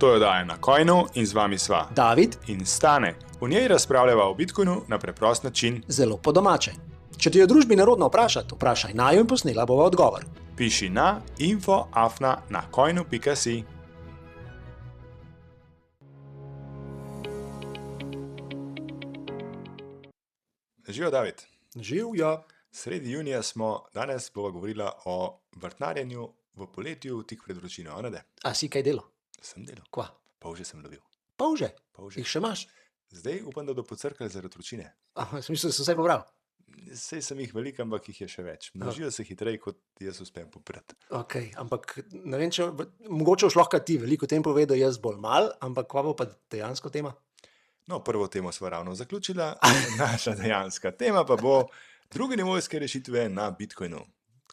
To je oddaja na Coinu in z vami sva David in Stane. V njej razpravljava o Bitcoinu na preprost način. zelo po domače. Če ti je v družbi nerodno vprašati, vprašaj naju in posnela bova odgovor. Piši na info@nacoinu.si. Živijo, David. Živjo. Sredi junija smo, danes bova govorila o vrtnarjenju v poletju tik pred vročino. A si kaj delo? Sem delal. Kva? Polže sem lovil. Polže? Polže. Jih še imaš? Zdaj upam, da bodo pocrkali zaradi vročine. Smisel, da sem vse pobral. Sej sem jih veliko, ampak jih je še več. Množijo se hitreje, kot jaz uspem pobrati. Ok, ampak ne vem, če mogoče boš lahko ti veliko o tem povedal, jaz bolj mal, ampak kva bo pa dejansko tema? No, prvo temo sva ravno zaključila, naša dejanska tema pa bo druge nivojske rešitve na Bitcoinu.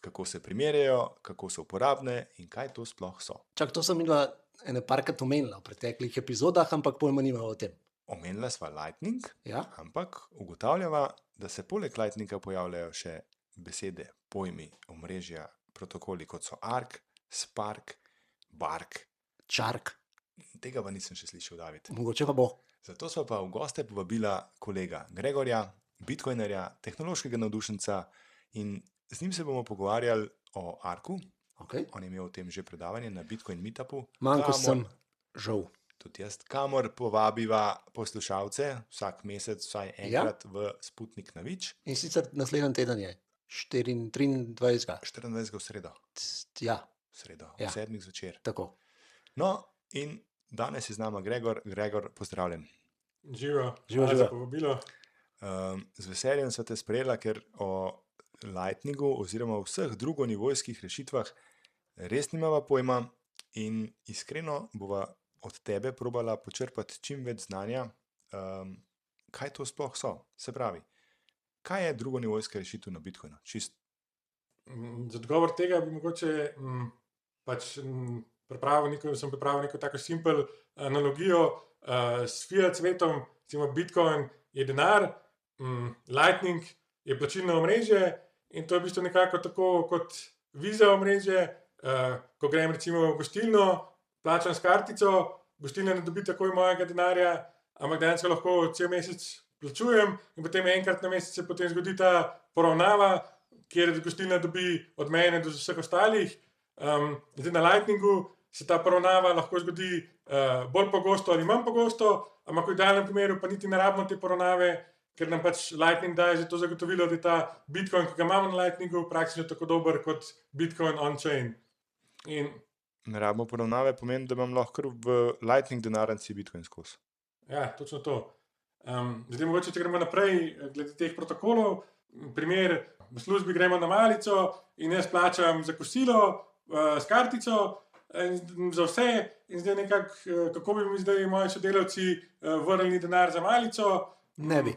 Kako se primerjajo, kako so uporabne in kaj to sploh so. Čak, to sem imela ene parkrat omenila v preteklih epizodah, ampak pojma nimamo o tem. Omenila sva Lightning, Ja? ampak ugotavljava, da se poleg Lightninga pojavljajo še besede, pojmi, omrežja, protokoli kot so Ark, Spark, Bark. Čark. Tega pa nisem še slišal, David. Mogoče pa bo. Zato sva pa v goste povabila kolega Gregorja, bitcoinerja, tehnološkega navdušenca in z njim se bomo pogovarjali o Arku. Okay. On je imel o tem že predavanje na Bitcoin Meetupu. Manjko kamor- sem žal. Tudi jaz, kamor povabiva poslušalce vsak mesec, vsaj enkrat v Sputnik na Vič, In sicer naslednji teden je 23. 24. v sredo, Ja, v Ja. 7. zvečer. tako. No, in danes je z nama Gregor. Gregor, pozdravljen. Živo, Živijo, hvala za živijo. povabilo. Z veseljem sva te sprejela, ker o Lightningu oziroma o vseh drugonivojskih rešitvah res nimava pojma in iskreno bova od tebe probala počrpati čim več znanja, kaj to sploh so. Se pravi, kaj je drugonivojska rešitev na Bitcoinu? Čist Za odgovor tega bi mogoče sem pripravil neko tako simpel analogijo s fiat svetom. Recimo Bitcoin je denar, Lightning je plačilno omrežje in to je v bistvu nekako tako kot Visa omrežje. Ko grem recimo v gostilno, plačam s kartico, gostilna ne dobi takoj mojega denarja, ampak dejansko lahko cel mesec plačujem in potem enkrat na mesec se potem zgodi ta poravnava, kjer gostilna dobi od mene do vseh ostalih. Zdaj na Lightningu se ta poravnava lahko zgodi bolj pogosto ali manj pogosto, ampak v idealnem primeru pa niti ne rabimo te poravnave, ker nam pač Lightning daje že to zagotovilo, da je ta Bitcoin, ki ga imamo na Lightningu, praktično tako dober kot Bitcoin on-chain. In ne rabimo poravnave, pomeni, da imam lahko v Lightning denarnici Bitcoin skozi. ja, točno to. Zdaj mogoče, če gremo naprej glede teh protokolov. Primer, v službi gremo na malico in jaz plačam za kosilo s kartico za vse in zdaj nekako, kako bi mi zdaj moji sodelavci vrnili denar za malico. Ne bi.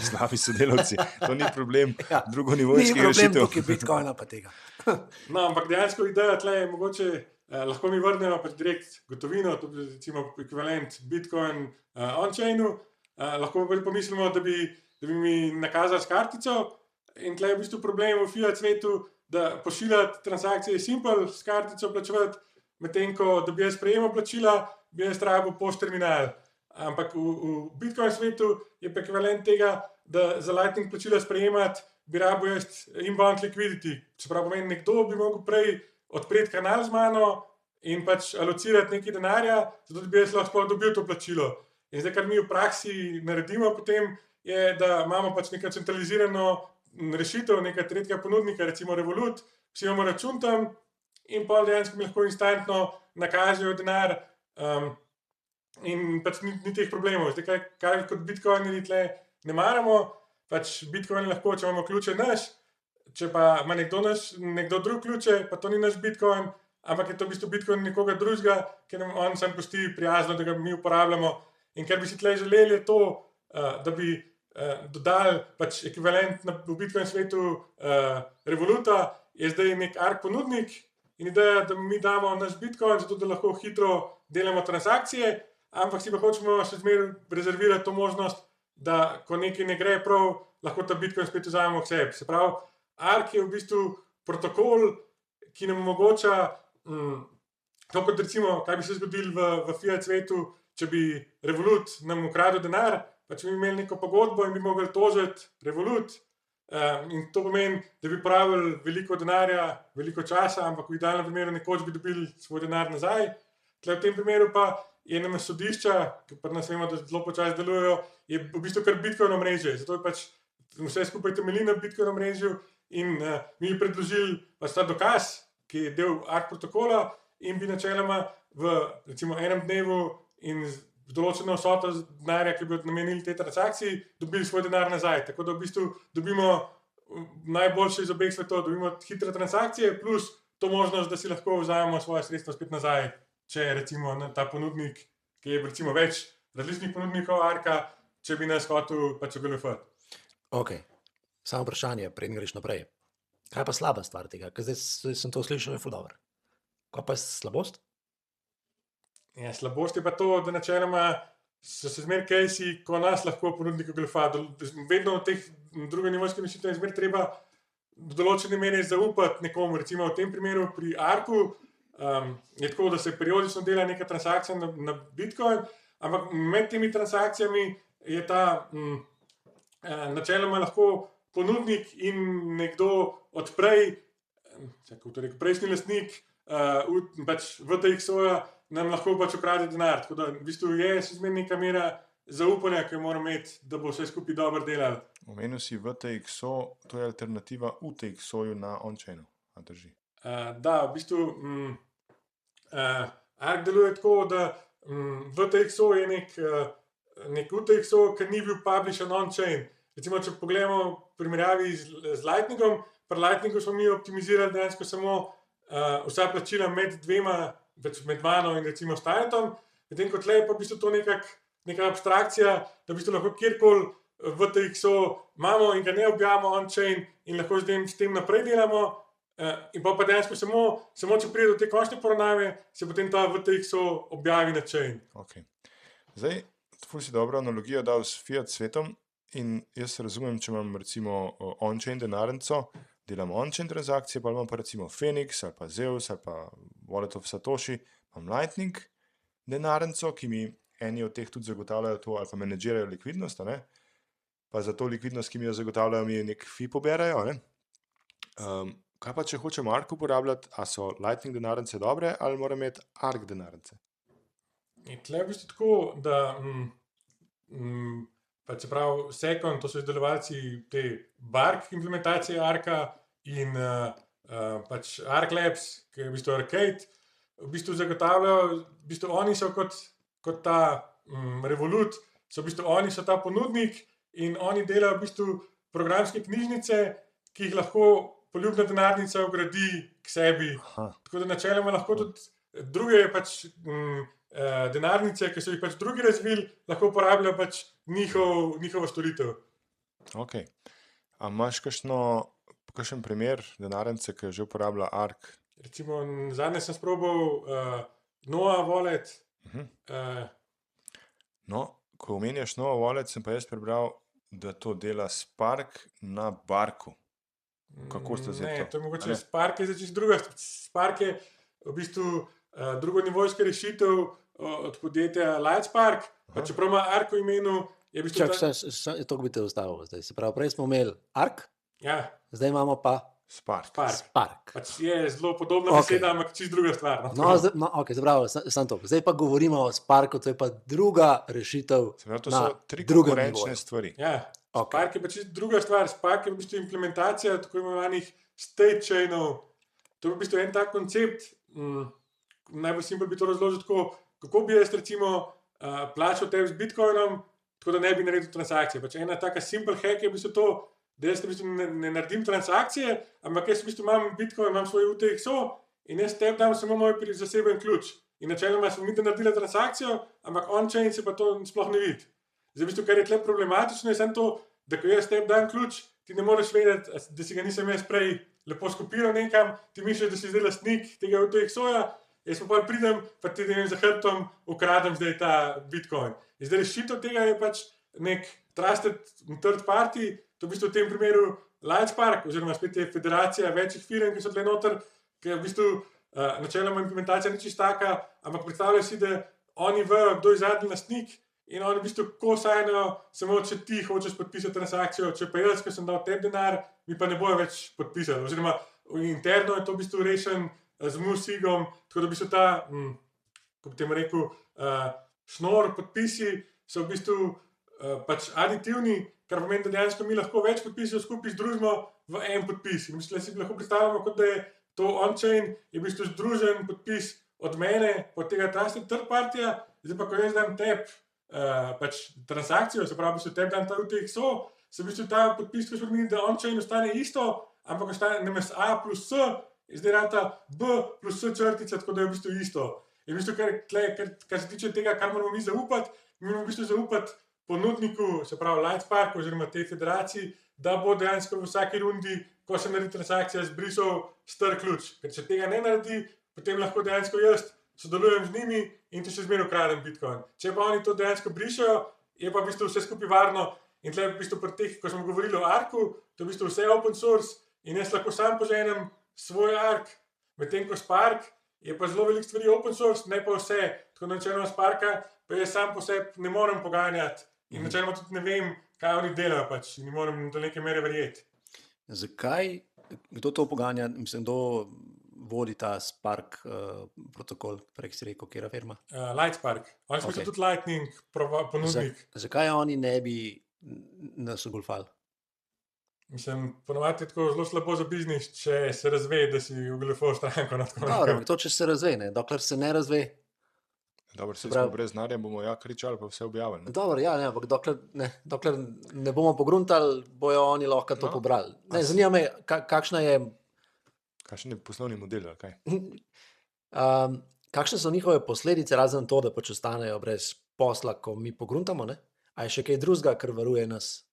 Slabi sodelavci, to ni problem Ja. Ni drugonivojskih problem rešitev. tukaj Bitcoina pa tega. No, ampak dejansko ideja tle je mogoče, lahko mi vrnejo pač direkt gotovino, to je recimo ekvivalent Bitcoin on-chainu. Lahko pa pomislimo, da bi mi nakazali s kartico in tle je v bistvu problem v fiat svetu, da pošiljati transakcije je simpel, s kartico plačevati, medtem ko da bi jaz prejemal plačila, bi jaz rabil pošt terminal. Ampak v Bitcoin svetu je pa ekvivalent tega, da za Lightning plačila sprejemati bi rabil jaz inbound liquidity. Se pravi, pomeni, nekdo bi mogel prej odpreti kanal z mano in pač alocirati nekaj denarja, zato da bi jaz lahko sploh dobil to plačilo. In zdaj, kar mi v praksi naredimo potem, je, da imamo pač neko centralizirano rešitev, neka tretjega ponudnika, recimo Revolut, vsi imamo račun tam in pol dejansko mi lahko instantno nakažejo denar, in pač ni teh problemov. Zdaj, kaj kot bitcoinerji tle ne maramo, pač Bitcoin lahko, če imamo ključe naš, če pa ima nekdo drug ključe, pa to ni naš Bitcoin, ampak je to v bistvu Bitcoin nekoga drugega, ker nam on sam pusti prijazno, da ga mi uporabljamo. In kar bi si tle želeli je to, da bi dodali pač ekvivalent v Bitcoin svetu Revoluta, je zdaj nek Ark ponudnik in ideja, da mi damo naš Bitcoin, zato da lahko hitro delamo transakcije, ampak si pa hočemo še zmeraj rezervirati to možnost, da ko nekaj ne gre prav, lahko ta Bitcoin spet vzamemo k sebi. Se pravi, Ark je v bistvu protokol, ki nam omogoča To kot recimo, kaj bi se zgodilo v fiat svetu, če bi Revolut nam ukradel denar, pa če bi imeli neko pogodbo in bi mogli tožiti Revolut. In to pomeni, da bi pravili veliko denarja, veliko časa, ampak v idealnem primeru nekoč bi dobili svoj denar nazaj. Tle v tem primeru pa je nam sodišča, ki pri nas vemo, da zelo počasi delujejo, je v bistvu kar Bitcoin omrežje. Zato je pač vse skupaj temelji na Bitcoin omrežju in mi bi predložili pač ta dokaz, ki je del ARK protokola in bi načeloma v recimo enem dnevu in določeno vsoto denarja, ki bi namenili tej transakciji, dobili svoj denar nazaj. Tako da v bistvu dobimo najboljše iz obeh svetov, dobimo hitre transakcije, plus to možnost, da si lahko vzamemo svoje sredstva spet nazaj, če recimo ta ponudnik, ki je recimo več različnih ponudnikov ARK-a, če bi nas hotel pač ogoljufati. Ok, samo vprašanje, preden greš naprej. Kaj pa slaba stvar tega? Ker zdaj sem to slišal, je ful dobro. Kaj pa je slabost? Ja, slabost je pa to, da načeloma so se zmer cases, ko nas lahko ponudnik ogoljufa. Vedno v teh drugonivojskih rešitvah je zmer treba do določene mere zaupati nekomu. Recimo v tem primeru pri ARK-u je tako, da se periodično dela neka transakcija na Bitcoin, ampak med temi transakcijami je ta načeloma lahko ponudnik in nekdo odprej, prejšnji lastnik pač VTX-oja nam lahko pač ukrade denar. Tako da v bistvu je še zmer neka mera zaupanja, ki jo moramo imeti, da bo vse skupaj dobro delalo. Omenil si VTXO, to je alternativa UTXO-ju na on-chainu, a drži? Da, v bistvu ARK deluje tako, da VTXO je nek UTXO, ki ni bil publishen on-chain. Recimo, če pogledamo v primerjavi z Lightningom, pri Lightningu smo mi optimizirali dejansko samo vsa plačila med dvema, med mano in recimo Starnetom, medtem ko tle je pa v bistvu to neka abstrakcija, da v bistvu lahko kjerkoli VTXO imamo in ga ne objavimo on-chain in lahko s tem naprej delamo, in pa dejansko samo če pride do te končne poravnave, se potem ta VTXO objavi na chain. Okay. Zdaj, ful si dobro analogijo dal s fiat svetom in jaz razumem, če imam recimo on-chain denarnico, delam on-chain transakcije, pa imam pa recimo Phoenix ali pa Zeus ali pa Wallet of Satoshi, imam Lightning denarnico, ki mi eni od teh tudi zagotavljajo to ali pa menedžirajo likvidnost, ne? Pa za to likvidnost, ki mi jo zagotavljajo, mi nek fee poberajo. Ne? Kaj pa, če hočem ARK uporabljati, a so Lightning denarnice dobre ali moram imeti ARK denarnice? In tle je v bistvu tako, da pa čeprav Second, to so izdelovalci te Bark implementacije ARK-a in pač ARK Labs, ki je v bistvu Arcade, v bistvu zagotavljajo, v bistvu oni so kot ta Revolut, so v bistvu oni so ta ponudnik in oni delajo v bistvu programske knjižnice, ki jih lahko poljubna denarnica vgradi k sebi. Tako da načeloma lahko tudi druge pač denarnice, ki so jih pač drugi razvili, lahko uporabljajo pač njihovo storitev. Ok. A imaš kakšen primer denarnice, ki že uporablja ARK? Recimo, zadnje sem sprobal Noah Wallet. No, ko omenjaš Noah Wallet, sem pa jaz prebral, da to dela Spark na Barku. Kako ste zdaj to? Ne, to je mogoče Spark je zdaj čisto druga. Spark je v bistvu drugonivojska rešitev od podjetja Lightspark, pa čeprav ima ARK v imenu, je v bistvu... Čak, to bi te ustavil zdaj. Se pravi, prej smo imeli ARK, zdaj imamo pa Spark. Pač je zelo podobna beseda, ampak čisto druga stvar. Ok, zapravo, sam to. Zdaj pa govorimo o Sparku, to je pa druga rešitev na drugem nivoju. To so tri konkurenčne stvari. Ja, Spark je pa čisto druga stvar. Spark je v bistvu implementacija tako imenovanih state chainov. To je v bistvu en tak koncept, najbolj simpel bi to razložil tako, kako bi jaz recimo plačal tebi z Bitcoinom, tako da ne bi naredil transakcije. Pač ena taka simple hack je v bistvu to, da jaz v bistvu ne naredim transakcije, ampak jaz v bistvu imam Bitcoin, imam svoj UTXO in jaz tebi dam samo moj zaseben ključ. In načeloma sem mi naredila transakcijo, ampak on-chain se pa to sploh ne vidi. Zdaj, v bistvu, kar je tle problematično, je samo to, da ko jaz tebi dam ključ, ti ne moreš vedeti, da si ga nisem jaz prej lepo skopiral nekam, ti misliš, da si zdaj lastnik tega UTXO-ja, jaz pa pridem, pa ti za hrbtom ukradem zdaj ta Bitcoin. In zdaj rešitev tega je pač nek trusted third party, to v bistvu v tem primeru Lightspark, oziroma spet je federacija večjih firm, ki so tle noter, ki v bistvu načeloma implementacija ni čisto taka, ampak predstavljaj si, da oni vejo, kdo je zadnji lastnik in oni v bistvu ko sajnajo, samo če ti hočeš podpisati transakcijo, če pa jaz, ko sem dal tebi denar, mi pa ne bojo več podpisali. Oziroma interno je to v bistvu rešen z MUSIG-om, tako da v bistvu ta, kako bi temu rekel, šnor podpisi so v bistvu pač aditivni, kar pomeni, da dejansko mi lahko več podpisov skupaj združimo v en podpis. In mislim, da si lahko predstavljamo, kot da je to on-chain, je v bistvu združen podpis od mene, od tega trusted third partija, zdaj pa, ko jaz dam tebi pač transakcijo, se pravi, v bistvu tebi dam ta UTXO, se v bistvu ta podpis, ko spremeni, da on-chain ostane isto, ampak ostane namesto A plus S, zdaj rata B plus S črtica, tako da je v bistvu isto. In v bistvu, kar se tiče tega, kar moramo mi zaupati, mi moramo v bistvu zaupati ponudniku, se pravi Lightspark oziroma tej federaciji, da bo dejansko v vsaki rundi, ko se naredi transakcija, zbrisal star ključ. Ker če tega ne naredi, potem lahko dejansko jaz sodelujem z njimi in ti še zmeraj ukradem Bitcoin. Če pa oni to dejansko brišajo, je pa v bistvu vse skupaj varno. In tle v bistvu pri teh, ko smo govorili o ARK-u, to je v bistvu vse open source in jaz lahko sam poženem svoj ARK, medtem ko Spark je pa zelo veliko stvari open source, ne pa vse. Tako da načeloma Sparka, pa jaz sam po sebi ne morem poganjati. In načeloma tudi ne vem, kaj oni delajo pač in ne morem do neke mere verjeti. Zakaj, kdo to poganja, mislim, kdo vodi ta Spark protokol, prej si rekel, kera firma? Lightspark. Oni so Okay. tudi Lightning ponudnik. Zakaj oni ne bi nas ogolfali? Mislim, ponovadi je tako zelo slabo za biznis, če se razve, da si ogoljufal stranko. Dobro, ampak to, če se razve, ne? Dokler se ne razve. Dobro, vse pravi- smo brez denarja, bomo ja kričali, pa vse objavili. Ne? Dobro, ja, ne, ampak dokler ne bomo pogruntali, bojo oni lahko to No. pobrali. Ne, zanima me, kakšna je, Kakšen je poslovni model, ali kaj? kakšne so njihove posledice, razen to, da pač ostanejo brez posla, ko mi pogruntamo, ne? A je še kaj drugega, kar varuje nas?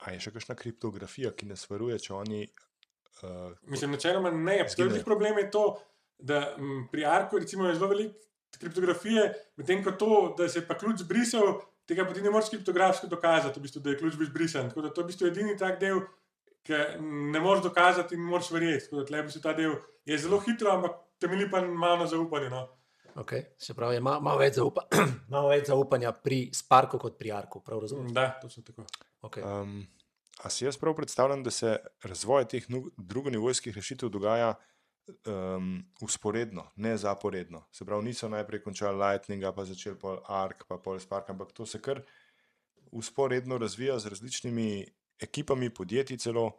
A je še kakšna kriptografija, ki nas varuje, če oni Mislim, načeloma ne. Prvi problem je to, da pri ARK-u recimo je zelo veliko kriptografije, medtem ko to, da se je pa ključ zbrisal, tega pa ti ne moreš kriptografsko dokazati, v bistvu, da je ključ bil zbrisan. Tako da to je v bistvu edini tak del, ki ne moreš dokazati in ne moreš verjeti. Tako da tle v bistvu ta del je zelo hitro, ampak temelji pa malo na zaupanju. No. Okay. Se pravi, je malo več, malo več zaupanja pri Sparku kot pri ARK-u, prav razumem? Da, točno tako. Okay. A si jaz prav predstavljam, da se razvoj teh drugonivojskih rešitev dogaja usporedno, ne zaporedno. Se pravi, niso najprej končali Lightninga, pa začeli pol ARK, pa pol Spark, ampak to se kar usporedno razvija z različnimi ekipami, podjetji celo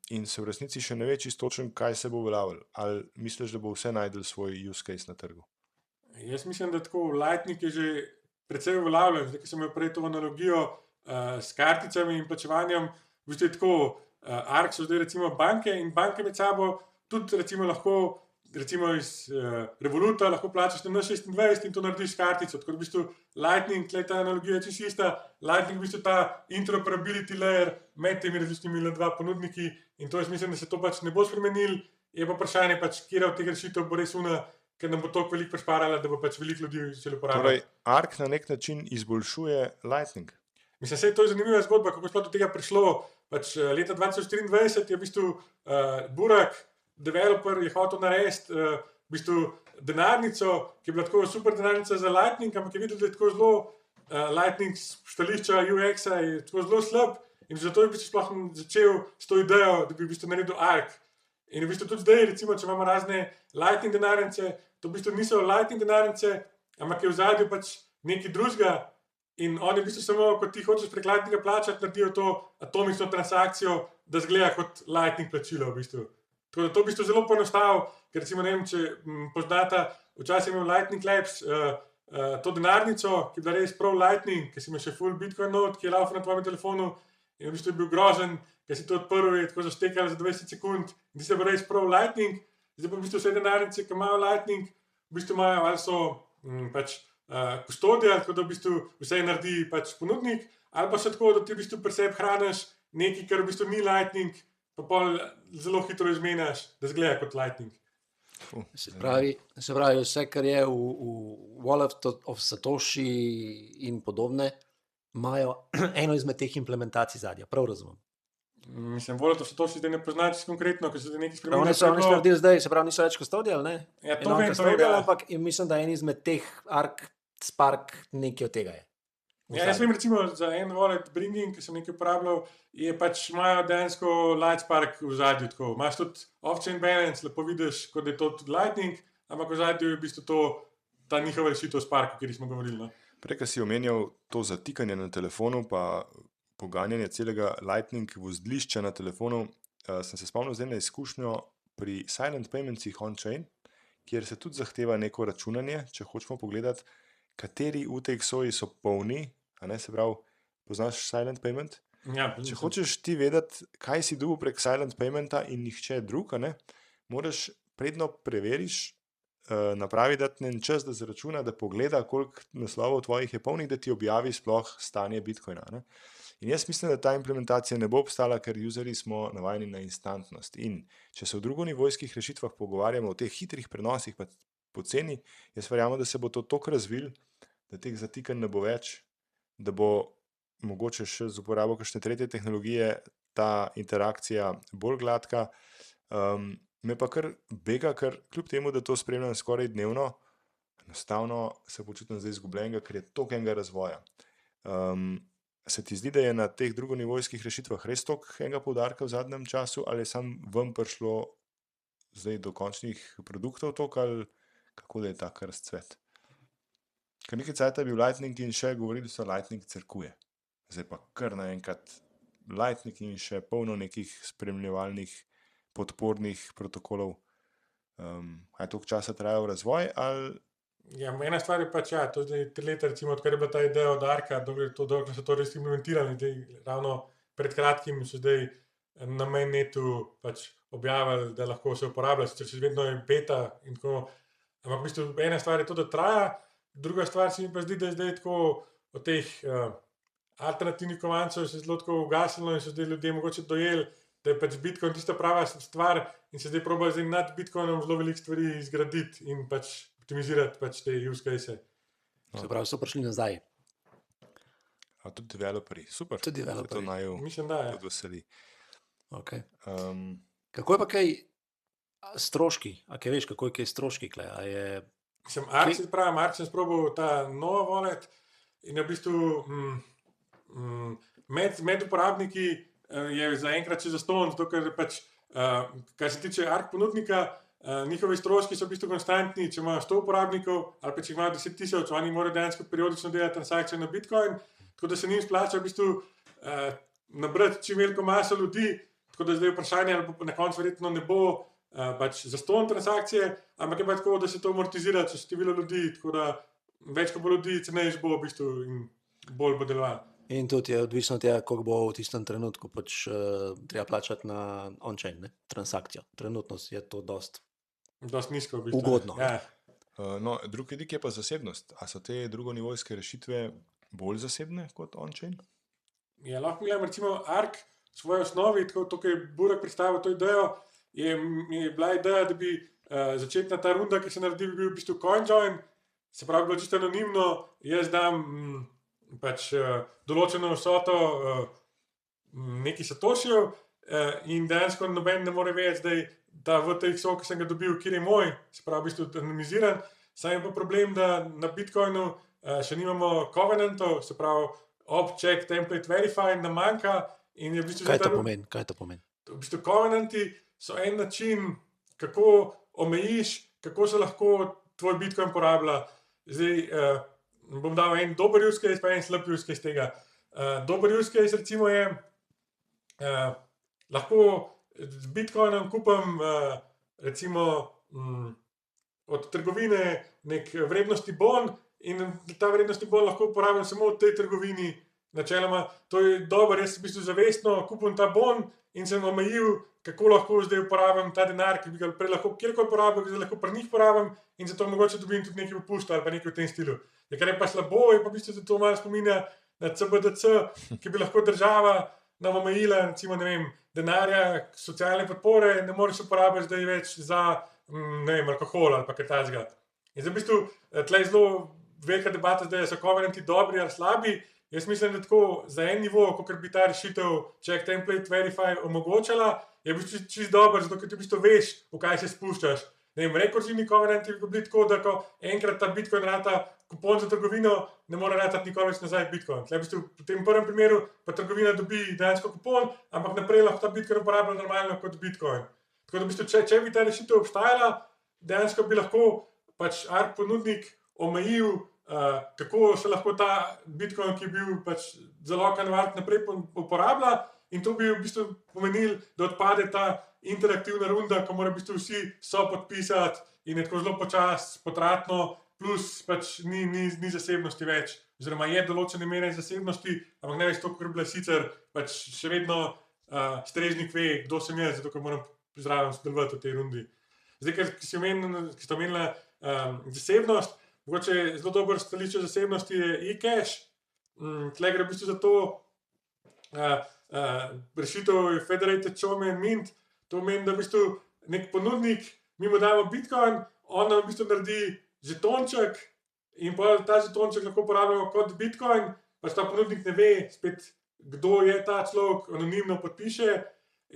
in se v resnici še ne ve čisto točno, kaj se bo uveljavilo. Ali misliš, da bo vse najdel svoj use case na trgu? Jaz mislim, da tako Lightning je že precej uveljavljen. Zdaj, ki sem imel prej to analogijo s karticami in plačevanjem, v bistvu je tako, ARK so zdaj recimo banke in banke med sabo tudi recimo lahko recimo iz Revoluta lahko plačaš na N26 in to narediš s kartico. Tako da v bistvu Lightning, tle ta analogija je čisto ista, Lightning v bistvu ta interoperability layer med temi različnimi L2 ponudniki in to jaz mislim, da se to pač ne bo spremenil, je pa vprašanje pač, kjera od teh rešitev bo res una, ker nam bo toliko veliko prešparala, da bo pač veliko ljudi začeli uporabljati. Torej, ARK na nek način izboljšuje Lightning. Mislim, da je to zanimiva zgodba, kako je sploh do tega prišlo. Pač, leta 2023 je v bistvu Burak, developer, je hotel narediti v bistvu denarnico, ki je bila tako super denarnica za Lightning, ampak je videl, da je tako zelo Lightning stališča UX-a je tako zelo slab in zato je v bistvu sploh začel s to idejo, da bi v bistvu naredil ARK. In v bistvu tudi zdaj, recimo, če imamo razne Lightning denarnice, to v bistvu niso Lightning denarnice, ampak je v zadju pač nekaj drugega. In oni v bistvu samo, ko ti hočeš prek Lightninga plačati, naredijo to atomično transakcijo, da zgleda kot Lightning plačilo v bistvu. Tako da to v bistvu zelo poenostavil, ker recimo ne vem, če poznata, včasih imel Lightning Labs to denarnico, ki je bila res prav Lightning, ki si imel še full Bitcoin node, ki je laufal na tvojem telefonu in v bistvu je bil grozen, ker si to odprl, je tako zaštekal za 20 sekund in ti se bo res prav Lightning. Zdaj pa v bistvu vse denarnice, ki imajo Lightning, v bistvu imajo ali so pač kustodija, tako da v bistvu vse naredi pač ponudnik, ali pa še tako, da ti v bistvu pri sebi hraniš nekaj, kar v bistvu ni Lightning, pa pol zelo hitro izmenjaš, da zgleda kot Lightning. Se pravi, vse, kar je v Wallet of Satoshi in podobne, imajo eno izmed teh implementacij zadnja, prav razumem. Mislim, Wallet of Satoshi zdaj ne poznaš konkretno, ker se zdaj nekaj Oni spremenja. so naredili zdaj, se pravi, niso več custodial, ne? Ja, to Non vem, custodial, ja. ampak mislim, da en izmed teh Arc Spark nekaj od tega je. Ja, jaz vem recimo za en wallet Bringing, ki sem nekaj uporabljal, je pač imajo dejansko Lightspark v zadju tako. Imaš tudi off-chain balance, lepo vidiš, kot da je to tudi Lightning, ampak v zadju je v bistvu to ta njihova rešitev Spark, o kateri smo govorili. No? Prej, ko si omenjal to zatikanje na telefonu, pa poganjanje celega Lightning vozlišča na telefonu, sem se spomnil zdaj na izkušnjo pri Silent Paymentsih on-chain, kjer se tudi zahteva neko računanje, če hočemo pogledati, kateri UTX-oji so polni, a ne, se pravi, poznaš Silent Payment? Ja, Če hočeš ti vedeti, kaj si dobil prek Silent Paymenta in nihče drug, a ne, moraš predno preveriš, napravi dati en čas, da zračuna, da pogleda, koliko naslovov tvojih je polnih, da ti objavi sploh stanje Bitcoina. Ne? In jaz mislim, da ta implementacija ne bo obstala, ker useri smo navajeni na instantnost. In če se v drugonivojskih rešitvah pogovarjamo o teh hitrih prenosih pa poceni, jaz verjamem, da se bo to toliko razvil, da teh zatikanj ne bo več, da bo mogoče še z uporabo kakšne tretje tehnologije ta interakcija bolj gladka. Me pa kar bega, ker kljub temu, da to spremljam skoraj dnevno, enostavno se počutim zdaj izgubljenega, ker je toliko enega razvoja. Se ti zdi, da je na teh drugonivojskih rešitvah res toliko enega poudarka v zadnjem času, ali je sam vam prišlo zdaj do končnih produktov toliko, ali kako da je tak razcvet? Ker nekaj cajta je bil Lightning in še govorili so Lightning crkuje. Zdaj pa kar naenkrat Lightning in še polno nekih spremljevalnih podpornih protokolov. A je toliko časa trajal razvoj, ali... Ja, ena stvar je pač, ja, to zdaj 3 leta, recimo, odkar je bila ta ideja od Arka, dokler so to res implementirali, zdaj ravno pred kratkim so zdaj na mainnetu pač objavili, da lahko se uporablja, sicer še vedno je beta in tako, ampak v bistvu ena stvar je to, da traja, druga stvar se mi pa zdi, da je zdaj tako od teh alternativnih kovancev se zelo tako ugasnilo in so zdaj ljudje mogoče dojeli, da je pač Bitcoin tista prava stvar in se zdaj probajo zdaj nad Bitcoinom zelo veliko stvari izgraditi in pač optimizirati pač te use case. Se pravi, so prišli nazaj. A tudi developerji, super. Tudi developerji. To naju Mislim, da je. tudi veseli. Okay. Kako je pa kaj stroški? A kaj veš, kako je kaj stroški? A je... Mislim, Ark se pravi, Ark sem sprobal ta nova wallet in v bistvu med uporabniki je zaenkrat še zastonj, zato ker pač, kar se tiče Ark ponudnika, njihovi stroški so v bistvu konstantni, če imajo 100 uporabnikov ali pa če imajo 10,000, oni morajo dejansko periodično delati transakcije na Bitcoin, tako da se njim splača v bistvu nabrati čim veliko maso ljudi, tako da zdaj vprašanje, ali na koncu verjetno ne bo pač zastonj transakcije, ampak je pa tako, da se to amortizira čez število ljudi, tako da več ko bo ljudi, cenejš bo v bistvu in bolj bo deloval. In tudi je odvisno od tega, koliko bo v tistem trenutku pač treba plačati na on-chain, ne? Transakcijo. Trenutno je to dosti nizko v bistvu. Ugodno. Ja. No, drug vidik je pa zasebnost. A so te drugonivojske rešitve bolj zasebne kot on-chain? Ja, lahko gledam recimo Ark v svoji osnovi, tako to, ko je Burek predstavil to idejo, je bila ideja, da bi začetna ta runda, ki se naredi, bi bil v bistvu CoinJoin, se pravi, bilo čisto anonimno, jaz dam pač določeno vsoto neki satošijev in dejansko noben ne more vedeti zdaj, da v teh ki sem ga dobil, kjer je moj, se pravi, v bistvu anonimiziran, sam je pa problem, da na Bitcoinu še nimamo covenantov, se pravi, object, template, verify, nam manjka in je v bistvu... Kaj to pomeni? Kaj to pomeni? V bistvu covenanti so en način, kako omejiš, kako se lahko tvoj Bitcoin porablja. Zdaj, bom dal en dober use case, pa en slab use case tega. Dober use case recimo je, lahko z Bitcoinom kupam recimo od trgovine nek vrednostni bon in ta vrednostni bon lahko uporabljam samo v tej trgovini. Načeloma, to je dobro, jaz v bistvu zavestno kupim ta bon in sem omejil, kako lahko zdaj uporabljam ta denar, ki bi ga prej lahko kjerkoli porabil, ki ga lahko pri njih porabim in zato mogoče dobim tudi nekaj popusta ali pa nekaj v tem stilu. Kar je pa slabo, je pa v bistvu to malo spominja na CBDC, ki bi lahko država nam omejila, recimo, ne vem, denarja, socialne podpore, ne moreš uporabiti zdaj več za, ne vem, alkohol ali pa kaj takega. In zdaj v bistvu tle je zelo velika debata zdaj, so covenanti dobri ali slabi. jaz mislim, da tako za en nivo, kot bi ta rešitev Check Template Verify omogočala, je v bistvu čist dobro, zato ker ti v bistvu veš, v kaj se spuščaš. Ne vem, rekurzivni covenant bi bil tako, da ko enkrat ta Bitcoin rata kupon za trgovino, ne more ratati nikoli več nazaj Bitcoin. Tle v bistvu v tem prvem primeru pa trgovina dobi dejansko kupon, ampak naprej lahko ta Bitcoin uporablja normalno kot Bitcoin. Tako da v bistvu, če bi ta rešitev obstajala, dejansko bi lahko pač ARK ponudnik omejil, kako se lahko ta Bitcoin, ki je bil pač zalokan v ARK, naprej uporablja, in to bi v bistvu pomenilo, da odpade ta interaktivna runda, ko morajo v bistvu vsi podpisati in je tako zelo počas, potratno, plus pač ni zasebnosti več, oziroma je določene mere zasebnosti, ampak ne več to, kar je bila sicer, pač še vedno strežnik ve, kdo sem jaz, zato ker moram zraven sodelovati v tej rundi. Zdaj, ker ste omenila zasebnost, mogoče zelo dobro stališče zasebnosti je eCash. Tle gre v bistvu za to rešitev Federated Showman Mint. To pomeni, da v bistvu nek ponudnik, mi mu damo Bitcoin, on nam v bistvu naredi žetonček in pa ta žetonček lahko uporabljamo kot Bitcoin, pač ta ponudnik ne ve spet, kdo je ta človek, anonimno podpiše.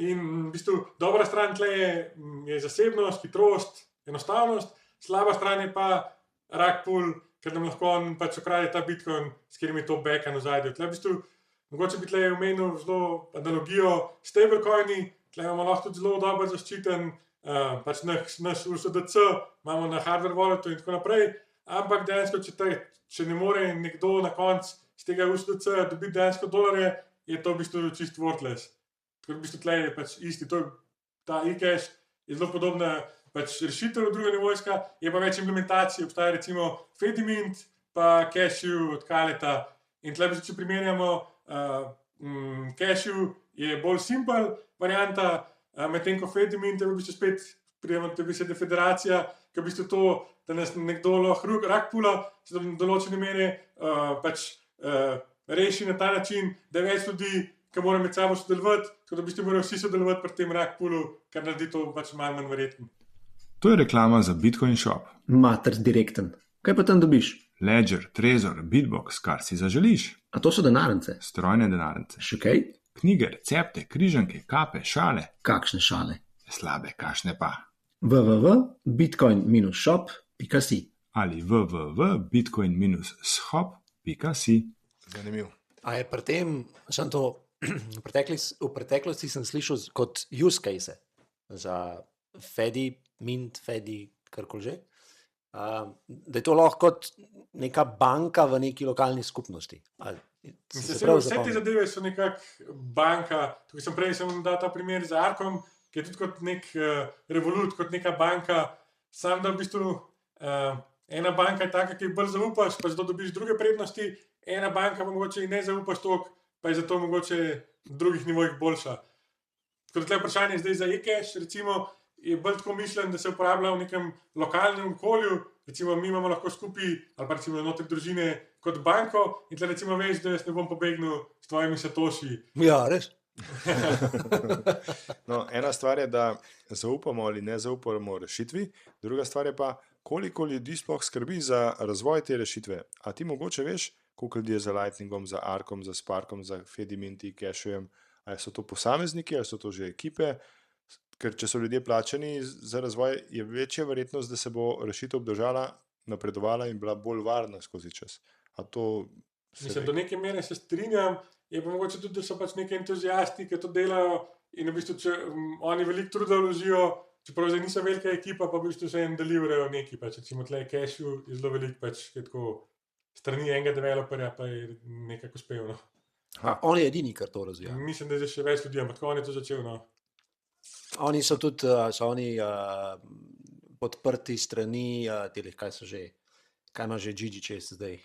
In v bistvu dobra stran tle je zasebnost, hitrost, enostavnost, slaba stran je pa rug pull, ker nam lahko on pač okrade ta Bitcoin, s katerimi to backa nazaj. Tle v bistvu, mogoče bi tle omenil zelo analogijo stablecoini, tle imamo lahko tudi zelo dobro zaščiten pač naš USDC, imamo na hardware walletu in tako naprej, ampak dejansko, če ne more nekdo na koncu z tega USDC dobiti dejansko dolarje, je to v bistvu čist worthless. Tako v bistvu tle je pač isti, ta eCash je zelo podobna pač rešitev druga nivojska, je pa več implementacij, obstaja recimo Fedimint pa Cashew od Kaleta in tle v bistvu, če primerjamo Cashew je bolj simpel varianta, medtem ko Fedimint je v bistvu spet prijemo te besede federacija, ki v bistvu to, da nas nekdo lahko rug pula, se da določene mere pač reši na ta način, da več ljudi, ki morajo med sabo sodelovati, tako da v bistvu morajo vsi sodelovati pri tem rug pulu, kar naredi to pač manj verjetno. To je reklama za Bitcoin Shop. Mater direkten. Kaj pa tam dobiš? Ledger, Trezor, Bitbox, kar si zaželiš. A to so denarnice? Strojne denarnice. Še kaj? Knjige, recepte, križanke, kape, šale. Kakšne šale? Slabe, kakšne pa. www.bitcoin-shop.si Ali www.bitcoin-shop.si. Zanimiv. A je pri tem, v preteklosti sem slišal kot use case za Fedimint, karkoli že, da je to lahko kot neka banka v neki lokalni skupnosti. Vse te zadeve so nekako banka. Tukaj sem prej dal ta primer z ARKom, ki je tudi kot nek Revolut, kot neka banka. Sam da v bistvu ena banka je taka, ki ji bolj zaupaš, pa zato dobiš druge prednosti, ena banka pa mogoče ne zaupaš toliko, pa je zato mogoče v drugih nivojih boljša. Tako da tle vprašanje zdaj za eCash, recimo, je bolj tako mišljen, da se uporablja v nekem lokalnem okolju, recimo mi imamo lahko skupaj, ali pa recimo znotraj družine kot banko in tle recimo veš, da jaz ne bom pobegnil s tvojimi satoši. Ja, res. No, ena stvar je, da zaupamo ali ne zaupamo rešitvi, druga stvar je pa, koliko ljudi sploh skrbi za razvoj te rešitve. A ti mogoče veš, koliko ljudi je za Lightningom, za ARKom, za Sparkom, za Fediminti, Cashewem, ali so to posamezniki, ali so to že ekipe? Ker če so ljudje plačani za razvoj, je večja verjetnost, da se bo rešitev obdržala, napredovala in bila bolj varna skozi čas. A to Mislim, do neke mere se strinjam, je pa mogoče tudi, da so pač neki entuzijasti, ki to delajo in v bistvu, če oni veliko truda vložijo, čeprav zdaj niso velika ekipa, pa v bistvu se jim deliverajo neki, pač recimo tle Cashew je zelo veliko, pač je tako strani enega developerja, pa je nekako uspel, no. On je edini, kar to razvija. Mislim, da je zdaj še več ljudi, ampak on je to začel, no. Oni so tudi, podprti strani telih, kaj ima že Gigi Chase zdaj.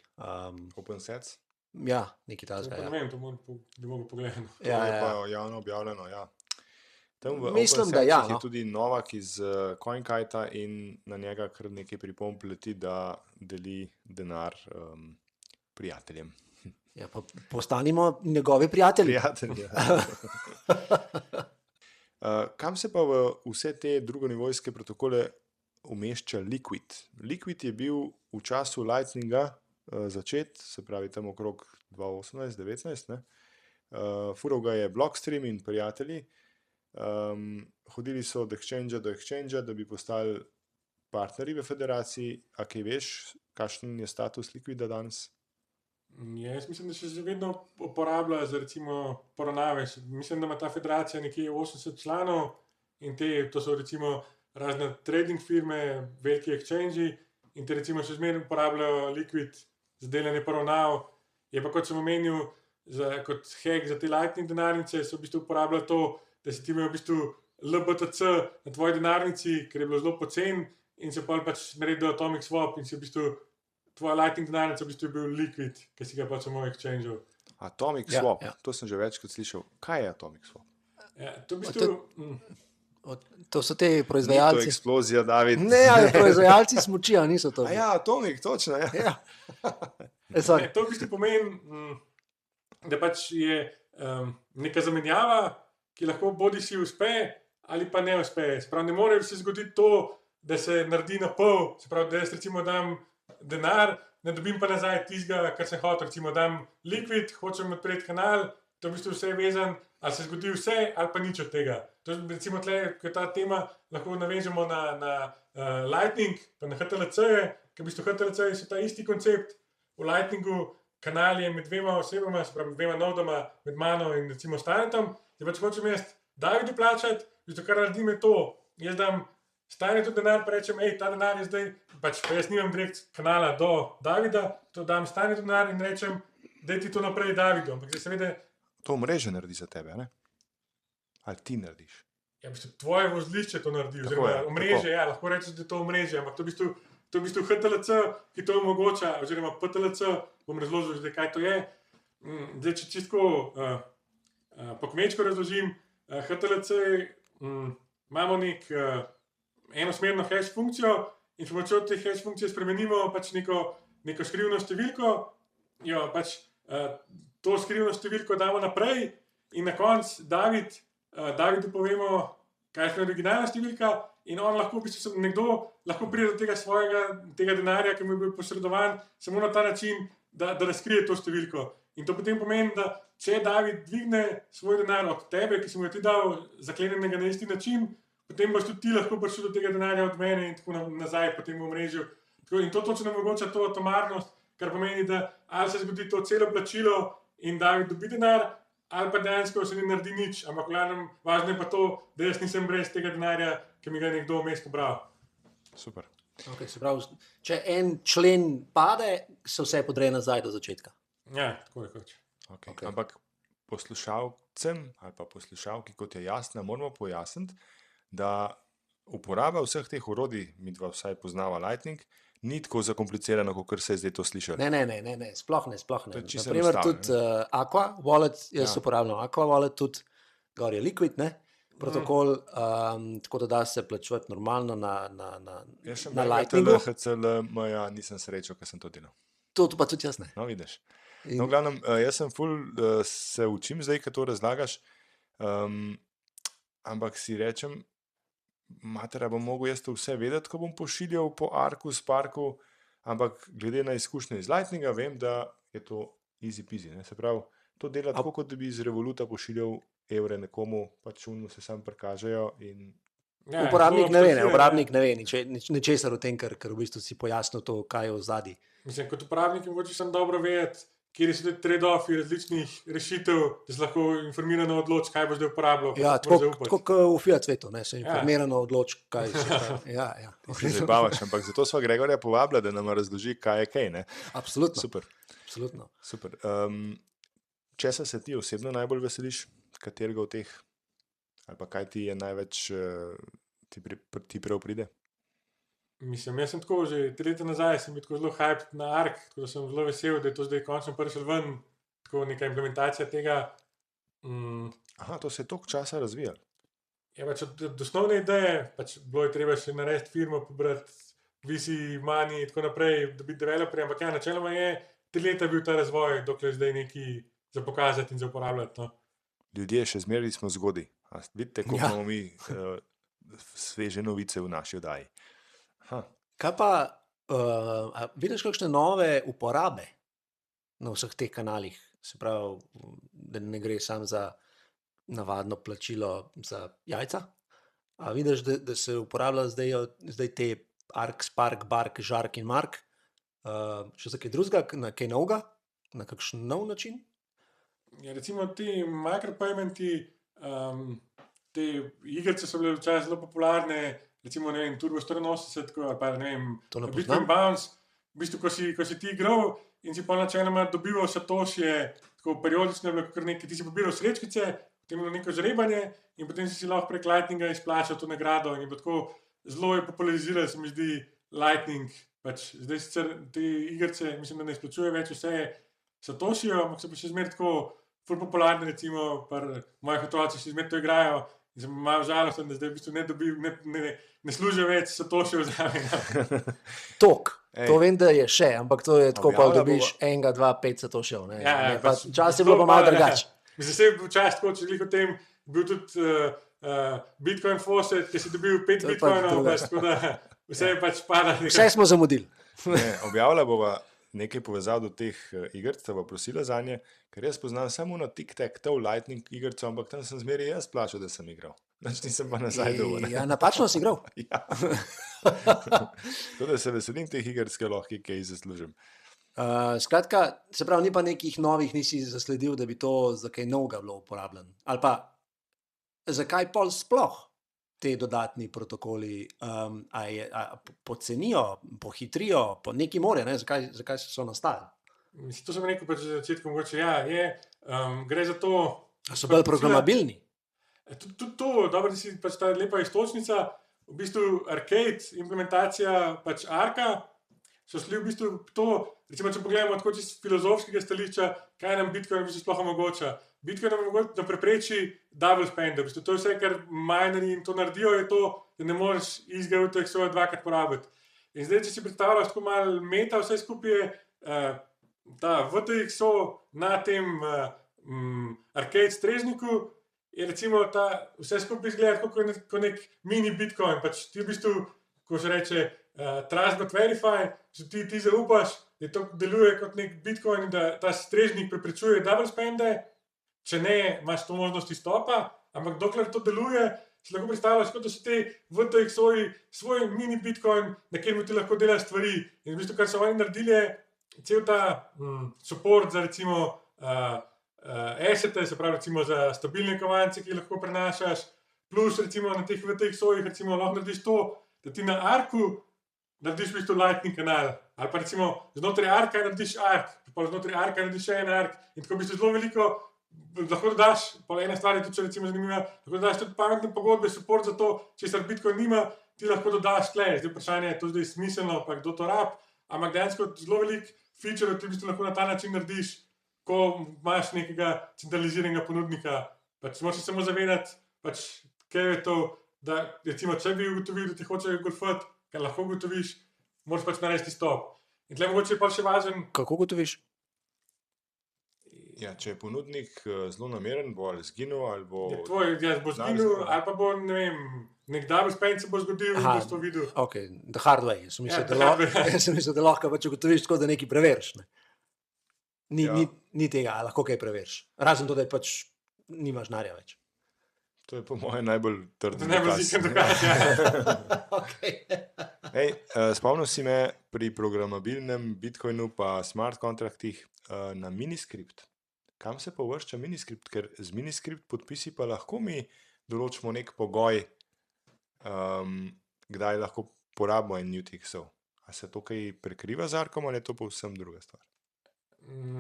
OpenSets? Ja, nekaj takega. Ne vem, to ne mogo pogledati. To je pa javno objavljeno, ja. Tam v Mislim, da ja, je tudi Novak iz CoinKite in na njega kar nekaj pripomb leti, da deli denar prijateljem. Ja, pa postanimo njegovi prijatelji. Prijatelji, ja. Kam se pa v vse te drugonivojske protokole umešča Liquid? Liquid je bil v času Lightninga začeti, se pravi tam okrog 2018-2019. Fural ga je Blockstream in prijatelji. Hodili so od exchange do exchange, da bi postali partnerji v federaciji. A kaj veš, kakšen je status Liquida danes? Jaz mislim, da se vedno uporablja za recimo poravnave. Mislim, da ima ta federacija nekje 80 članov in to so recimo razne trading firme, veliki exchange in te recimo še zmeraj uporabljajo Liquid za delanje poravnav. Je pa, kot sem omenil, kot hack za te Lightning denarnice so v bistvu uporabljali to, da si ti imel v bistvu LBTC na tvoji denarnici, ker je bilo zelo pocen in se pač naredil Atomic Swap in si v bistvu tvoja Lightning denarnica v bistvu je bil Liquid, ki si ga pač samo exchangeal. Atomic Swap, to sem že večkrat slišal. Kaj je Atomic Swap? Ja, to v bistvu... To so te proizvajalci. To je eksplozija, David. Ne, proizvajalci smuči, niso to. Ja, Atomic, točno. Ja. To v bistvu pomeni, da pač je neka zamenjava, ki lahko bodi si uspe ali pa ne uspe. Se pravi, ne more se zgoditi to, da se naredi na pol, se pravi, da jaz recimo dam denar, ne dobim pa nazaj tistega, kar sem hotel, recimo dam Liquid, hočem odpreti kanal, to v bistvu vse je vezan, ali se zgodi vse, ali pa nič od tega. To je recimo tle, ko je ta tema, lahko navežemo na Lightning, pa na HTLC-je, ker v bistvu HTLC-je so ta isti koncept. V Lightningu kanal je med dvema osebama, se pravi med dvema nodama, med mano in recimo Stanetom, zdaj pač hočem jaz Davidu plačati, v bistvu kar naredim je to, jaz dam Stanetu denar, pa rečem, ta denar je zdaj, pač pa jaz nimam direkt kanala do Davida, to dam Stanetu denar in rečem, daj ti to naprej Davidu, ampak zdaj seveda... To mreže naredi za tebe, ne? Ali ti narediš? Ja, v bistvu tvoje vozlišče to naredi, oziroma omrežje, ja, lahko rečeš, da je to omrežje, ampak to v bistvu HTLC, ki to omogoča, oziroma PTLC, bom razložil zdaj, kaj to je. Zdaj, če čisto po kmečko razložim, HTLC imamo enosmerno hash funkcijo in s pomočjo te hash funkcije spremenimo pač neko skrivno številko, jo pač to skrivno številko damo naprej in na koncu Davidu povemo, kaj je originalna številka in on lahko, v bistvu nekdo lahko pride do tega denarja, ki mu je bil posredovan, samo na ta način, da razkrije to številko. In to potem pomeni, da če David dvigne svoj denar od tebe, ki si mu je ti dal zaklenjenega na isti način, potem boš tudi ti lahko prišel do tega denarja od mene in tako nazaj po tem omrežju. In to točno omogoča to atomarnost, kar pomeni, da ali se zgodi to celo plačilo in David dobi denar, ali pa dejansko se ne naredi nič, ampak važno je pa to, da jaz nisem brez tega denarja, ki mi ga je nekdo vmes pobral. Super. Okay, se pravi, če en člen pade, se vse podre nazaj do začetka. Ja, tako rekoč. Okay. Ampak poslušalcem ali pa poslušalki, kot je Jasna, moramo pojasniti, da uporaba vseh teh orodij, midva vsaj poznava Lightning, ni tako zakomplicirano, kot se je zdaj to slišati. Ne, sploh ne. čisto Naprimer, enostavno, tudi Aqua Wallet, jaz uporabljam Aqua Wallet, tudi gor je Liquid, ne? Protokol, tako da se plačevati normalno na Lightningu. Jaz sem HCL, nisem srečal, ker sem to delal. To pa tudi jaz ne. No, vidiš. No, v glavnem, jaz sem se učim zdaj, ko to razlagaš, ampak si rečem, matera, bom mogel jaz to vse vedeti, ko bom pošiljal po Arku, Sparku, ampak glede na izkušnje iz Lightninga, vem, da je to easy peasy. Ne? Se pravi, to dela tako, kot da bi iz Revoluta pošiljal evre nekomu, pač mu se sam prikažejo in... Ja, uporabnik ne ve ničesar o tem, ker v bistvu si pojasnil to, kaj je v zadnji. Mislim, kot uporabnik mogoče sem dobro vedeti, kjer so tudi trade-offi različnih rešitev, da se lahko informirano odloči, kaj boš zdaj uporabljal. Ja, tako kot v Fiat svetu, se informirano odloči, kaj se ja. Se zabavaš, ampak zato sva Gregorja povabila, da nam razloži, kaj je kaj, ne? Absolutno. Super. Česa se ti osebno najbolj veseliš? Katerega od teh? Ali pa kaj ti je največ ti prav pride? Mislim, jaz sem tako že 3 leta nazaj, sem bil tako zelo hyped na Ark, tako da sem zelo vesel, da je to zdaj končno prišel ven, tako neka implementacija tega. Aha, to se je toliko časa razvijalo. Ja, pač od osnovne ideje, pač bilo je treba še narediti firmo, pobrati VC money in tako naprej, dobiti developerje, ampak ja, načeloma je 3 leta bil ta razvoj, dokler zdaj nekaj za pokazati in za uporabljati. No. Ljudje, še zmeraj smo zgodaj. Vidite, kako imamo mi sveže novice v naši oddaji. Kaj pa A vidiš kakšne nove uporabe na vseh teh kanalih? Se pravi, da ne gre samo za navadno plačilo za jajca. A vidiš, da se uporablja zdaj te Ark, Spark, Bark, Žark in Mark, še za kaj drugega, na kaj novega, na kakšen nov način? Ja, recimo ti micropaymenti, te igrice so bile včasih zelo popularne, recimo, ne vem, Turbo 84, ali pa ne vem, To ne Bitcoin poznam. Bounce. V bistvu, ko si ti igral in si pa načeloma dobival satošije, tako periodično je bilo kar nekaj, ti si pobiral srečkice, potem je bilo neko žrebanje in potem si lahko prek Lightninga izplačal to nagrado in je bilo tako zelo je populariziral, se mi zdi, Lightning. Pač zdaj sicer te igrice, mislim, da ne izplačuje več vse satošijo, ampak so pa še zmeraj tako ful popularni, recimo, pri mojih otrocih še zmeraj to igrajo in sem malo žalosten, da zdaj v bistvu ne služijo več satošijo zraven. Tok. Ej. To vem, da je še, ampak to je tako, pa Objavlja dobiš enega, dva, 5 satošev. Ne? Ja, Ne, pa pač včasih je bilo pa malo zelo drugače. Mislim, se je včasih tako, če o tem, bil tudi Bitcoin Faucet, ki si dobil 5 To je pač bitcoinov, drugače. tako da vse je pač pada. Vse smo zamudili. Ne, objavila bova nekaj povezav do teh igr, sta pa prosila za nje, ker jaz poznam samo na TikTok, Lightning igrico, ampak tam sem zmeraj jaz plačal, da sem igral. Znači nisem pa nazaj dobil. ne. Ja, napačno si igral. Ja. Tako da se veselim teh igr, ker lahko kaj zaslužim. Skratka, se pravi, ni pa nekih novih, nisi zasledil, da bi to za kaj novega bilo uporabljeno. Ali pa, zakaj pol sploh te dodatni protokoli pocenijo, pohitrijo, po neki more, ne? Zakaj so nastali? Mislim, to sem rekel pač že na začetku, mogoče gre za to. A so bolj programabilni? Tudi to, dobro, da si pač ta lepa istočnica, v bistvu arcade implementacija pač Arka, so šli v bistvu to, recimo, če pogledamo tako čisto filozofskega stališča, kaj nam Bitcoin v bistvu sploh omogoča. Bitcoin nam omogoča, da prepreči double spend. V bistvu to je vse, kar minerji in to naredijo, je to, da ne moreš istega UTXO-ja dvakrat porabiti. In zdaj, če si predstavljaš tako malo meta, vse skupaj je ta VTXO na tem arcade strežniku, je recimo ta vse skupaj izgleda kot nek mini Bitcoin. Pač ti v bistvu, ko se reče trust but verify, če ti zaupaš, da to deluje kot nek Bitcoin in da ta strežnik preprečuje double spende, če ne, imaš to možnost izstopa, ampak dokler to deluje, si lahko predstavljaš, kot da so te VTXO-ji svoj mini Bitcoin, na katerem ti lahko delaš stvari. In v bistvu, kar so oni naredili, je cel ta support za recimo assete, se pravi recimo za stabilne kovance, ki jih lahko prenašaš, plus recimo na teh VTXO-jih recimo lahko narediš to, da ti na Arku narediš v bistvu Lightning kanal, ali pa recimo znotraj Arka narediš Ark, pa znotraj Arka narediš še en Ark in tako v bistvu zelo veliko lahko dodaš, pa ena stvar je tudi, če recimo zanimiva, lahko dodaš tudi pametne pogodbe, support za to, česar Bitcoin nima, ti lahko dodaš tle. Zdaj vprašanje je to zdaj smiselno, pa kdo to rab, ampak dejansko zelo velik feature ti v bistvu lahko na ta način narediš, ko imaš nekega centraliziranega ponudnika. Pač moraš se samo zavedati, pač, kaj je to, da recimo, če bi ugotovil, da ti hočejo golfati, kar lahko ugotoviš, moraš pač narediti stop. In tle mogoče je pa še važen. Kako gotoviš? Ja, če je ponudnik zelo nameren, bo ali zginil, ali bo... Tvoj bo zginil, ali pa bo, ne vem, nek double spend se bo zgodil in boš to videl. Ok, the hard way. Sem mislil, da lahko pač ugotoviš tako, da nekaj preveriš. Ne? Ni tega, lahko kaj preveriš. Razen to, da je pač nimaš narja več. To je po mojem najbolj trdno. Najbolj ziken dokaz, ja. Okay. Ej, spomnil si me pri programabilnem Bitcoinu pa smart kontraktih na Miniscript. Kam se pa uvršča Miniscript? Ker z Miniscript podpisi pa lahko mi določimo nek pogoj, kdaj lahko porabimo en UTXO. A se to kaj prekriva z Arkom ali je to povsem druga stvar?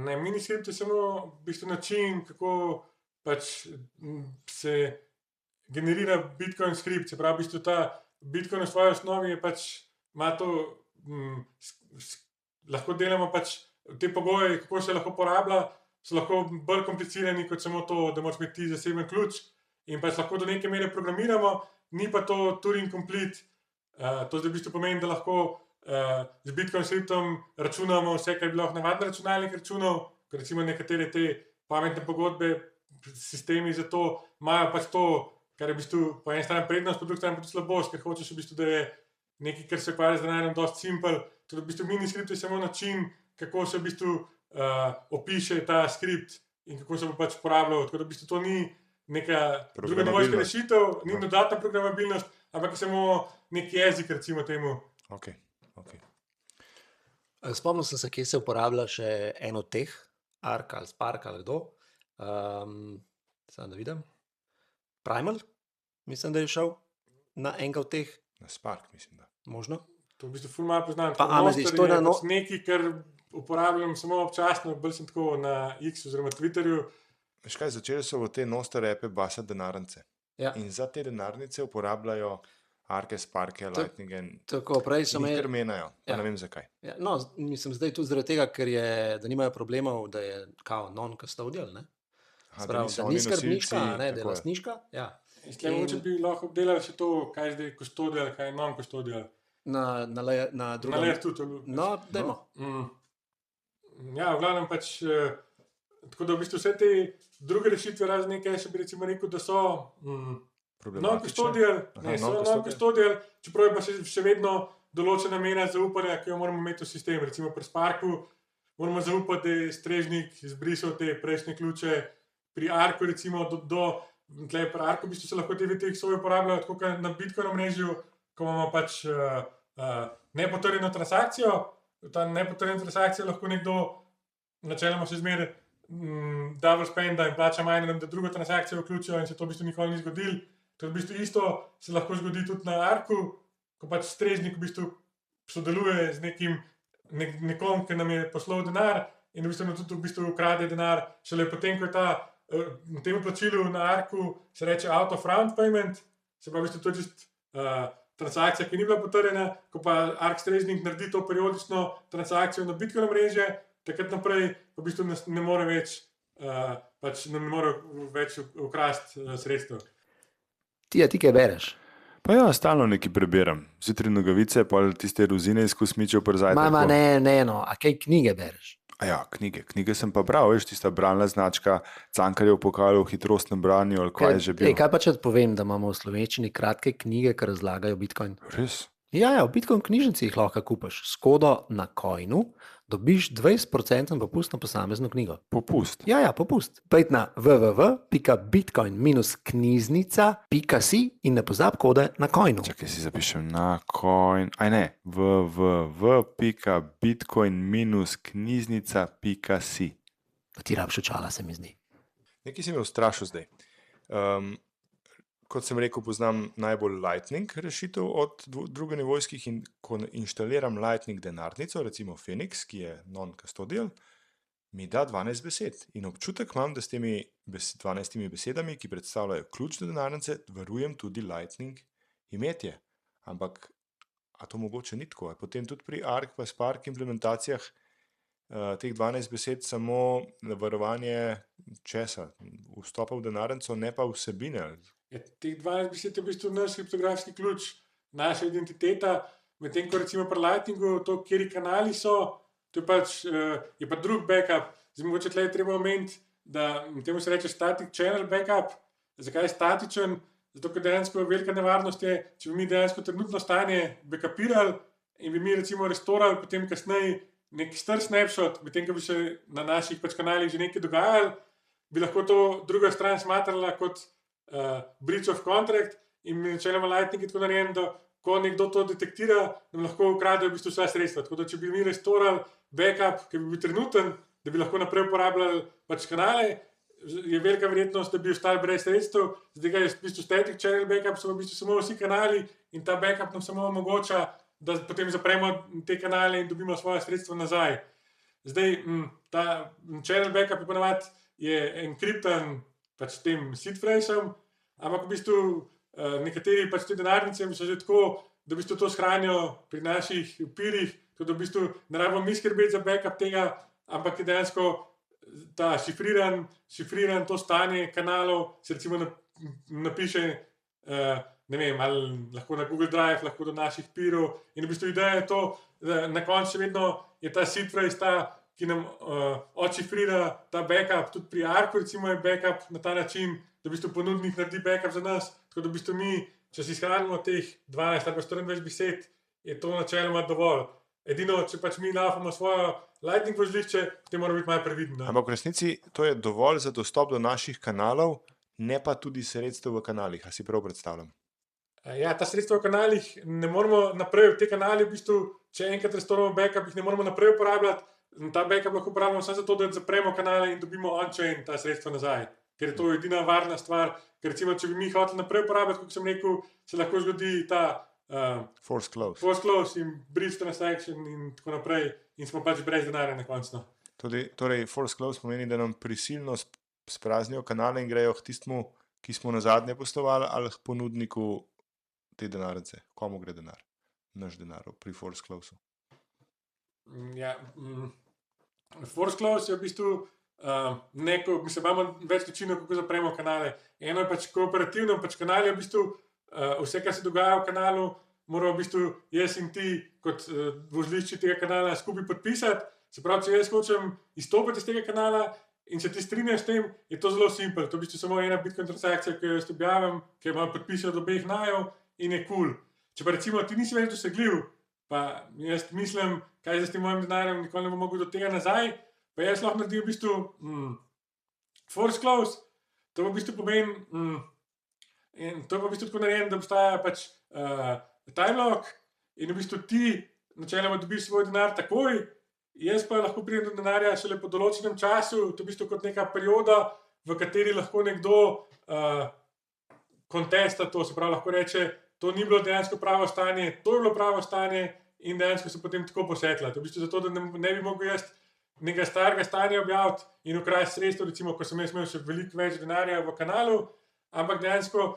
Ne, Miniscript je samo v bistvu način, kako pač se generira Bitcoin script. Se pravi, v bistvu ta Bitcoin v svoji osnovi je pač, ima to, lahko delamo pač te pogoje, kako se lahko porablja, so lahko bolj komplicirani kot samo to, da moraš imeti zaseben ključ in pač lahko do neke mere programiramo, ni pa to Turing complete. To zdaj v bistvu pomeni, da lahko z Bitcoin scriptom računamo vse, kar bi lahko navaden računalnik računal, ker recimo nekatere te pametne pogodbe, sistemi za to imajo pač to, kar je v bistvu po eni strani prednost, po drugi strani pa tudi slabost, ker hočeš v bistvu, da je nekaj, kar se ukvarja z denarjem, dosti simpel, Tudi v bistvu mini-skript je samo način, kako se v bistvu opiše ta skript in kako se bo pač uporabljal. Tako da v bistvu to ni neka druga nivojska rešitev, ni dodatna programabilnost, ampak je samo nek jezik, recimo temu. Ok. Spomnil sem se, kje se uporablja še eno od teh, Arc ali Spark ali kdo. Samo da vidim. Primal, mislim, da je šel na enega od teh. Na Spark, mislim, da. Možno. To v bistvu ful malo poznam. Pa Ameziš, to je nekaj, kar uporabljam samo občasno, bolj sem tako na X oziroma Twitterju. Veš kaj, začeli so v te Nostar epe basati denarnice. Ja. In za te denarnice uporabljajo Arke, Sparke, Lightninge. Tako, prej so me jih menjajo, pa Ja. ne vem zakaj. Ja, no, mislim, zdaj tudi zaradi tega, da nimajo problemov, da je kao non-custodial, ne? Sprav, da ni skrbniška, ne, da je lastniška. Ja. Mogoče bi lahko obdelali še to, kaj je zdaj custodial, kaj je non-custodial. Na drugem. Na layer tudi. No, dajmo. Ja, v glavnem pač, tako da v bistvu vse te druge rešitve, razen nekaj, še bi recimo rekel, da so non-custodial, čeprav je pa še vedno določena mera zaupanja, ki jo moramo imeti v sistem. Recimo pri Sparku moramo zaupati, da je strežnik izbrisal te prejšnje ključe. Pri Arku recimo pri Arku v bistvu se lahko te VTX-ovi uporabljajo tako kot na Bitcoin omrežju, ko imamo pač nepotrjeno transakcijo. Ta nepotrjena transakcija lahko nekdo načeloma še zmeraj double spenda in plača manj, da drugo transakcijo vključijo in se to v bistvu nikoli ni zgodilo. To je v bistvu isto se lahko zgodi tudi na Arku, ko pač strežnik v bistvu sodeluje z nekom, ki nam je poslal denar in v bistvu tudi v bistvu ukrade denar, šele potem, ko je na tem plačilu na Arku se reče out of round payment, se pa v bistvu to je čist transakcija, ki ni bila potrjena, ko pa Ark strežnik naredi to periodično transakcijo na Bitcoin omrežje, takrat naprej v bistvu ne more več ukrasti sredstev. Ti kaj bereš? Pa ja, stalno nekaj preberem. Zjutraj nogavice, pa tiste rozine iz kosmičev prezajte. Ne, no, a kaj knjige bereš? A ja, knjige sem pa bral, veš, tista bralna značka, Cankarjev pokal v hitrostnem branju, ali kaj je že bil. Kaj pa če povem, da imamo v slovenščini kratke knjige, ki razlagajo Bitcoin? Res? Ja, v Bitcoin knjižnici jih lahko kupiš. S kodo na Coinu dobiš 20% popust na posamezno knjigo. Popust? Ja, popust. Pojdite na www.bitcoin-knjižnica.si in ne pozab kode na Coinu. Čakaj, si zapišem na Coin, www.bitcoin-knjižnica.si. Ti rabiš očala, se mi zdi. Nekaj si me ustrašil zdaj. Kot sem rekel, poznam najbolj Lightning rešitev od drugonivojskih in ko inštaliram Lightning denarnico, recimo Phoenix, ki je non-custodial, mi da 12 besed. In občutek imam, da s temi 12 besedami, ki predstavljajo ključ do denarnice, varujem tudi Lightning imetje. Ampak, a to mogoče ni tako? Potem tudi pri Arc pa Spark implementacijah teh 12 besed samo varovanje česa, vstopa v denarnico, ne pa vsebine. Teh 12 besed je v bistvu naš kriptografski ključ, naša identiteta, medtem ko recimo pri Lightningu to, kjeri kanali so, to je pa drug backup. Zdaj mogoče tle je treba omeniti, da temu se reče static channel backup. Zakaj je statičen? Zato, ker dejansko velika nevarnost je, če bi mi dejansko trenutno stanje backupirali in bi mi recimo restorali potem kasneje nek star snapshot, medtem ko bi se na naših kanalih že nekaj dogajalo, bi lahko to druga stran smatrala kot breach of contract in načeloma Lightning je tako narejen, da ko nekdo to detektira, nam lahko ukradejo v bistvu vsa sredstva. Tako da če bi mi restorali backup, ki bi bil trenuten, da bi lahko naprej uporabljali kanale, je velika verjetnost, da bi ostali brez sredstev. Zdaj je v bistvu static channel backup, so v bistvu samo vsi kanali in ta backup nam samo omogoča, da potem zapremo te kanale in dobimo svoje sredstva nazaj. Zdaj, ta channel backup je ponavadi enkriptan s tem seed phrase-om, ampak v bistvu nekateri te denarnice so že tako, da v bistvu to shranijo pri naših pirih, tudi v bistvu ne rabimo mi skrbeti za backup tega, ampak je dejansko ta šifriran to stanje kanalov, se recimo napiše, ne vem, ali lahko na Google Drive, lahko do naših pirov in v bistvu ideja je to, da na koncu še vedno je ta seed phrase ta, ki nam odšifrira ta backup, tudi pri Arku recimo je backup na ta način, da v bistvu ponudnik naredi backup za nas, tako da v bistvu mi, če si shranimo teh 12 ali 24 besed, je to načeloma dovolj. Edino, če pač mi laufamo svojo Lightning vozlišče, potem moramo biti malo previdni. No. Ampak v resnici to je dovolj za dostop do naših kanalov, ne pa tudi sredstev v kanalih, a si prav predstavljam. Ja, ta sredstva v kanalih ne moramo naprej, te kanali v bistvu, če enkrat restoramo backup, jih ne moramo naprej uporabljati. Ta backup lahko uporabljamo samo zato, da zapremo kanale in dobimo on-chain ta sredstva nazaj. Ker je to edina varna stvar. Ker recimo, če bi mi hoteli naprej uporabljati, kot sem rekel, se lahko zgodi ta Force close. force close in bridge transaction in tako naprej in smo pač brez denarja na koncu. Torej, force close pomeni, da nam prisilno spraznijo kanale in grejo k tistemu, ki smo nazadnje poslovali, ali k ponudniku te denarnice. Komu gre denar? Naš denar pri force close. Ja, force close je v bistvu neko, mislim, imamo več načinov, kako zapremo kanale. Eno je pač kooperativno, pač kanal je v bistvu vse, kar se dogaja v kanalu, moramo v bistvu jaz in ti kot vozlišči tega kanala skupaj podpisati. Se pravi, če jaz hočem izstopiti iz tega kanala in se ti strinjaš s tem, je to zelo simpel. To je v bistvu samo ena Bitcoin transakcija, ki jo jaz objavim, ki imam podpise od obeh najev in je cool. Če pa recimo ti nisi več dosegljiv, pa jaz mislim, kaj zdaj s tem mojim denarjem, nikoli ne bom mogel do tega nazaj, pa jaz lahko naredim v bistvu force close, to v bistvu pomeni, in to je v bistvu tako narejeno, da obstaja pač time lock in v bistvu ti načeloma dobiš svoj denar takoj, jaz pa lahko pridem do denarja šele po določenem času, to je v bistvu kot neka perioda, v kateri lahko nekdo kontesta to, se pravi, lahko reče, to ni bilo dejansko pravo stanje, to je bilo pravo stanje in dejansko se potem tako posetla. To je v bistvu zato, da ne bi mogel jaz nekega starega stanja objaviti in ukrasti sredstva, recimo, ko sem jaz imel še veliko več denarja v kanalu, ampak dejansko,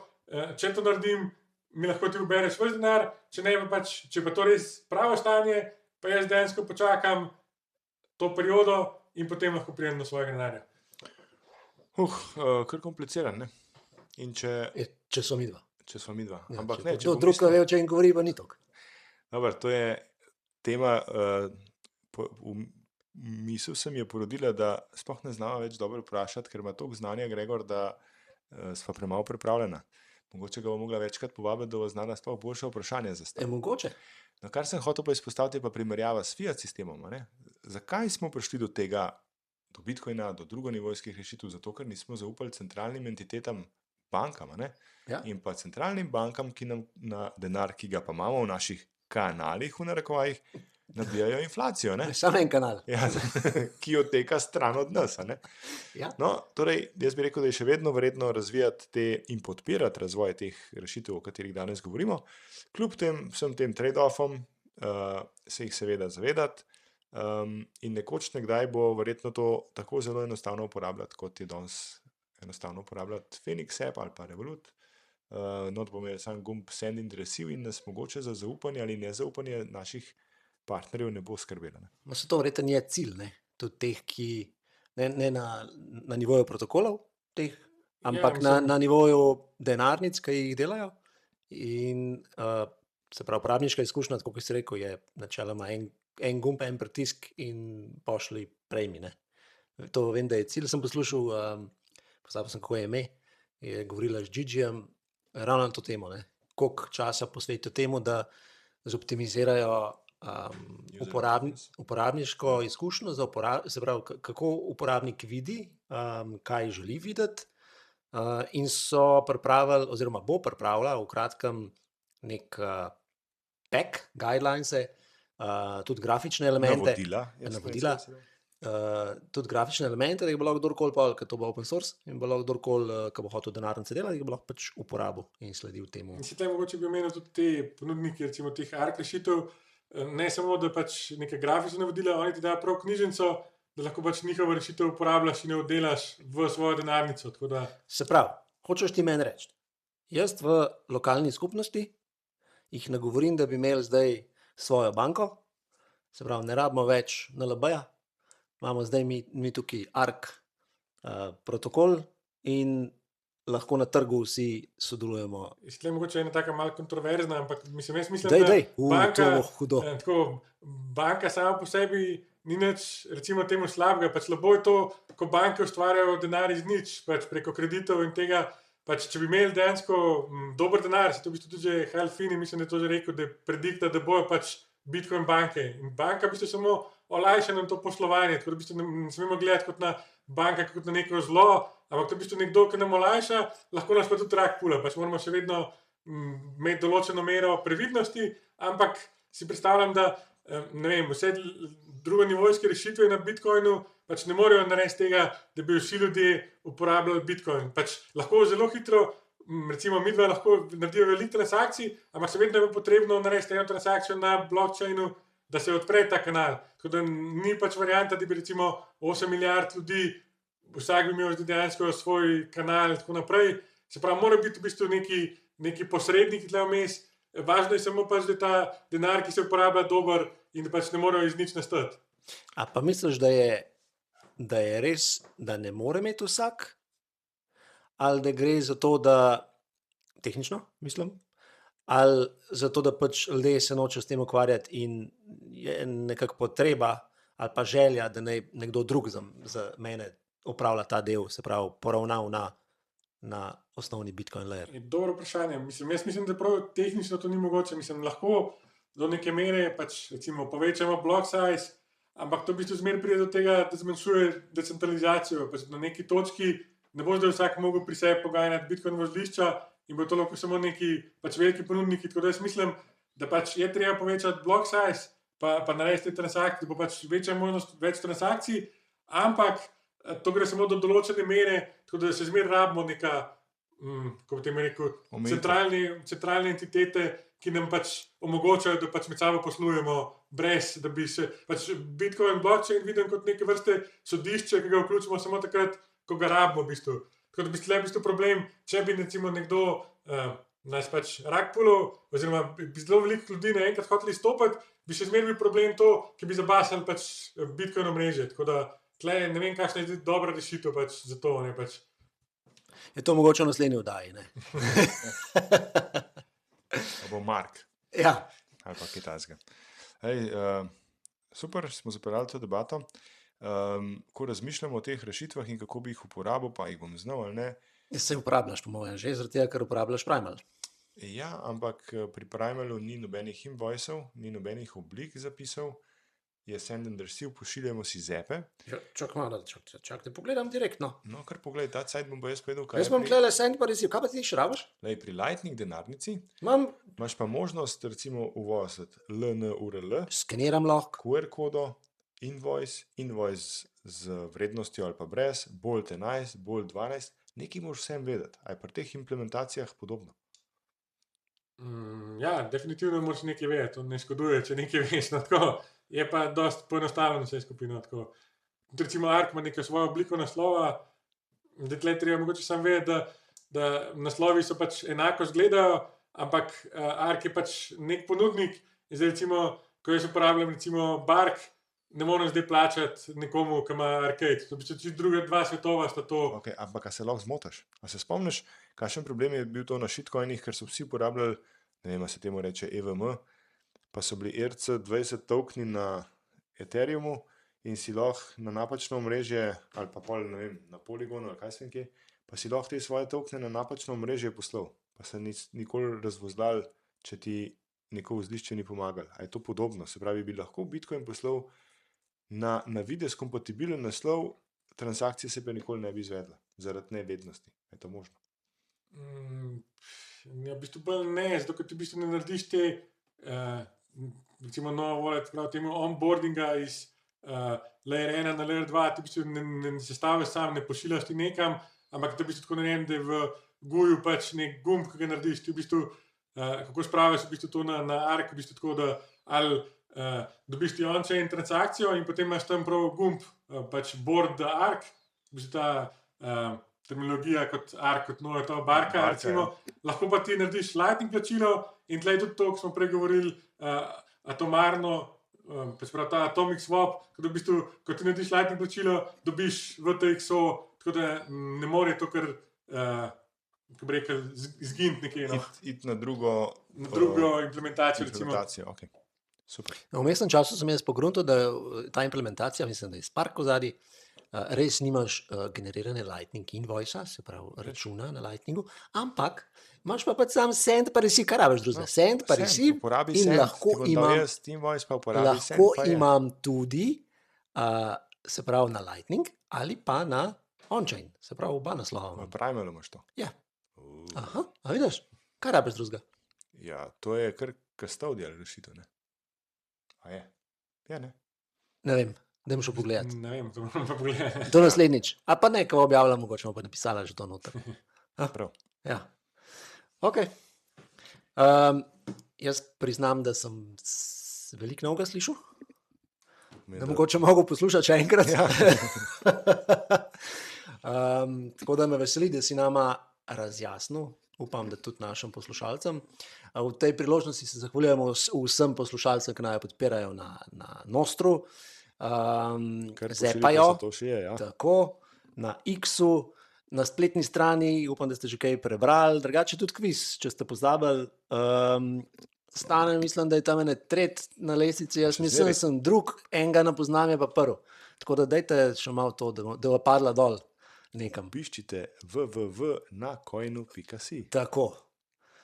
če to naredim, mi lahko ti ubereš svoj denar, če ne, pač, če pa to res pravo stanje, pa jaz dejansko počakam to periodo in potem lahko pridem do svojega denarja. Kar kompliciran, ne? In Če so midva. če smo midva. Ja, Ampak če ne, pa kdo drug ve, o čem govori, pa ni toliko. Dobar, to je tema, misel se mi je porodila, da sploh ne znamo več dobro vprašati, ker ima toliko znanja Gregor, da sva premalo pripravljena. Mogoče ga bo mogla večkrat povabiti, da bo znala sploh boljše vprašanje zastaviti. Mogoče. No, kar sem hotel pa izpostaviti, je pa primerjava s fiat sistemom. Ne? Zakaj smo prišli do tega, do Bitcoina, do drugonivojskih rešitev? Zato, ker nismo zaupali centralnim entitetam, bankam, ne? Ja. In pa centralnim bankam, ki nam na denar, ki ga pa imamo v naših kanalih, v narekovajih, nabijajo inflacijo. Ne? Samo en kanal. Ja, ki odteka stran od nas. A ne? Ja. No, torej, jaz bi rekel, da je še vedno vredno razvijati in podpirati razvoj teh rešitev, o katerih danes govorimo. Kljub vsem tem trade-offom se jih seveda zavedati in nekoč nekdaj bo verjetno to tako zelo enostavno uporabljati, kot je danes enostavno uporabljati Phoenix app ali pa Revolut. Not bom imel sam gumb send in receive in nas mogoče za zaupanje ali nezaupanje naših partnerjev ne bo skrbela. Ne? No, to verjetno je cilj, ne? Tudi teh, ki ne na nivoju protokolov, teh, ampak na nivoju denarnic, ki jih delajo. In se pravi, uporabniška izkušnja, tako kot si rekel, je načeloma en gumb, en pritisk in pošli prejmi. Ne? To vem, da je cilj. Sem poslušal, pozabil sem, kako je ime, je govorila z Gigijem, ravno na to temo, ne? Koliko časa posvetijo temu, da zoptimizirajo uporabniško izkušnjo, se pravi, kako uporabnik vidi, kaj želi videti, in so pripravili, oziroma bo pripravila v kratkem nek pack, guidelines, tudi grafične elemente. Navodila. Tudi grafične elemente, da jih bo lahko kdorkoli, ker to bo open source, in bo lahko kdorkoli, ki bo hotel denarnice delati, jih bo lahko pač uporabil in sledil temu. In se tam mogoče bi omenil tudi te ponudniki, recimo teh ARK rešitev, ne samo, da pač neke grafične navodila, oni ti dajo prav knjižnico, da lahko pač njihovo rešitev uporabljaš in jo oddelaš v svojo denarnico. Da... Se pravi, hočeš ti meni reči, jaz v lokalni skupnosti jih nagovorim, da bi imeli zdaj svojo banko, se pravi, ne rabimo več NLB-ja, imamo zdaj mi tukaj ARK protokol in lahko na trgu vsi sodelujemo. Istle mogoče ena taka malo kontroverzna, ampak mislim, da banka sama po sebi ni nič, recimo temu slabega, pač slabo je to, ko banke ustvarjajo denar iz nič, pač preko kreditov in tega, pač če bi imeli dejansko dober denar, se to v bistvu tudi že Hal Finney, mislim, da je to že rekel, da predikta, da bojo pač Bitcoin banke. In banka v bistvu samo olajša nam to poslovanje, tako da v bistvu ne smemo gledati kot na banka, kot na neko zlo, ampak to v bistvu nekdo, ki nam olajša, lahko nas pa tudi rak pula. Pač moramo še vedno imeti določeno mero previdnosti, ampak si predstavljam, da ne vem, vse drugonivojske rešitve na Bitcoinu pač ne morejo narediti tega, da bi vsi ljudje uporabljali Bitcoin. Pač lahko zelo hitro, recimo midva lahko naredijo veliko transakcij, ampak se vedno je potrebno narediti eno transakcijo na blockchainu, da se odpre ta kanal. Tako da ni pač varianta, da bi recimo 8 milijard ljudi, vsak bi imel dejansko svoj kanal in tako naprej. Se pravi, mora biti v bistvu neki posredniki tle vmes. Važno je samo pač, da je ta denar, ki se uporablja, dober in da pač ne morejo iz nič nastati. A pa misliš, da je res, da ne more imeti vsak, ali da gre za to, da tehnično, mislim, ali za to, da pač ljudje se nočejo s tem ukvarjati in je nekako potreba ali pa želja, da naj nekdo drug za mene opravlja ta del, se pravi poravnal na osnovni Bitcoin layer. Dobro vprašanje. Jaz mislim, da prav tehnično to ni mogoče. Lahko do neke mere pač recimo povečamo block size, ampak to v bistvu zmeraj pride do tega, da zmanjšuje decentralizacijo. Pač na neki točki ne bo zdaj vsak mogel pri sebi poganjati Bitcoin vozlišča in bo to lahko samo neki pač veliki ponudniki. Tako da jaz mislim, da pač je treba povečati block size, pa narediti transakcije, da bo pač večja možnost več transakcij, ampak to gre samo do določene mere, tako da se zmeraj rabimo neka, kako bi temu rekel, centralne entitete, ki nam pač omogočajo, da pač med sabo poslujemo, brez da bi se pač Bitcoin blockchain videl kot neke vrste sodišče, ki ga vključimo samo takrat, ko ga rabimo v bistvu. Tako da bi tle v bistvu problem, če bi recimo nekdo nas pač rak pulil, oziroma bi zelo veliko ljudi naenkrat hoteli stopiti, bi še zmeraj bil problem to, ki bi zabasali pač Bitcoin omrežje. Tako da tle ne vem, kakšna je dobra rešitev pač za to, ne pač. Je to mogoče v naslednji oddaji, ne? Bo Mark. Ja. Ali pa kaj takega. Super, smo zapeljali to debato. Ko razmišljamo o teh rešitvah in kako bi jih uporabil, pa jih bom znal ali ne. Se uporabljaš, po mojem, že zaradi tega, ker uporabljaš Primal. Ja, ampak pri Primalu ni nobenih invoicev, ni nobenih oblik zapisov. Je send and receive, pošiljamo si zepe. Čak malo, čak te pogledam direktno. No, kar pogledaj, ta cajt bom pa jaz povedal, Jaz bom klele send pa receive, kaj pa ti še rabiš? Pri Lightning denarnici Imam, imaš pa možnost recimo uvoziti LNURL, skeniram lahko. QR kodo, invoice z vrednostjo ali pa brez, bolt 11, bolt 12, nekaj moraš vsem vedeti. A je pri teh implementacijah podobno? Ja, definitivno moraš nekaj vedeti, to ne škoduje, če nekaj veš, no, tako. Je pa dosti poenostavljeno vse skupino, tako. Recimo ARK ima neko svojo obliko naslova, da tle treba mogoče samo vedeti, da naslovi so pač enako izgledajo, ampak ARK je pač nek ponudnik in zdaj recimo, ko jaz uporabljam recimo Bark, ne moram zdaj plačati nekomu, ki ima Arcade. To bi če druga dva svetova sta to. Okay, ampak a se lahko zmotaš? A se spomniš, kakšen problem je bil to na shitcoinih, ker so vsi uporabljali, ne vem, se temu reče EVM, pa so bili ERC20 tokeni na Ethereumu in si lahko na napačno omrežje, ali pa pol, ne vem, na Polygonu, ali kaj sem kje, pa si lahko te svoje tokene na napačno omrežje poslal, pa se nikoli razvozlal, če ti neko vzlišče ni pomagal. A je to podobno? Se pravi, bi lahko Bitcoin poslal na vides kompatibilen naslov, transakcije se pa nikoli ne bi izvedla, zaradi nevednosti. Je to možno? Ja, v bistvu bolj ne, zato ker ti v bistvu ne narediš te recimo novo wallet, prav temu onboardinga iz layer 1 na layer 2, ti v bistvu ne sestaviš sam, ne pošiljaš ti nekam, ampak to v bistvu tako naredim, da je v GUI-ju pač nek gumb, ki ga narediš, ti v bistvu kako spraviš v bistvu to na ARK, v bistvu tako, da ali dobiš ti on-chain transakcijo in potem imaš tam prav gumb, pač board the ARK, v bistvu ta terminologija kot ARK, kot nove to barka, recimo, lahko pa ti narediš Lightning plačilo in tle je tudi to, ko smo prej govorili, atomarno, pač prav ta atomic swap, ko v bistvu, ko ti narediš Lightning plačilo, dobiš VTXO, tako da ne more to kar, kako bi rekel, izginiti nekje. Iti na drugo implementacijo, recimo. Okay. Super. V mestnem času sem jaz pogruntal, da ta implementacija, mislim, da je Spark vzadi, res nimaš generirane Lightning invoice, se pravi računa na Lightningu, ampak Imaš pa pač sam send, pa receive, kaj rabiš drugega? Send, pa receive uporabi in send. lahko Ti bom dal imam, jaz Teamvoice, pa uporabi send. lahko Pa je. imam tudi, se pravi na Lightning ali pa na on-chain, se pravi oba naslova V imam. Primelu imaš to. Ja. Aha, a vidiš, kaj rabiš drugega? Ja, to je kar custodial rešitev, ne? A je? Ja, ne? Ne vem, dajmo še pogledati. Ne vem, to moram pa pogledati. To naslednjič. A pa ne, ko objavljam, mogoče bomo pa napisala že to noter. Prav. Ja. Ok. Jaz priznam, da sem veliko novega slišal, da mogoče mogo poslušati še enkrat. Ja. Tako da me veseli, da si nama razjasnil, upam, da tudi našim poslušalcem. V tej priložnosti se zahvaljujemo vsem poslušalcem, ki naj podpirajo na Nostru, Kar zepajo, to še je, ja. tako, na X-u, na spletni strani, upam, da ste že kaj prebrali, drugače tudi kviz, če ste pozabili. Stane, mislim, da je tam ene tretj na lestvici, jaz Še mislim, zmeraj. da sem drug, enega ne poznam, je pa prvi. Tako da dajte še malo to, da bo padla dol nekam. Piščite www.nacoinu.si. Tako.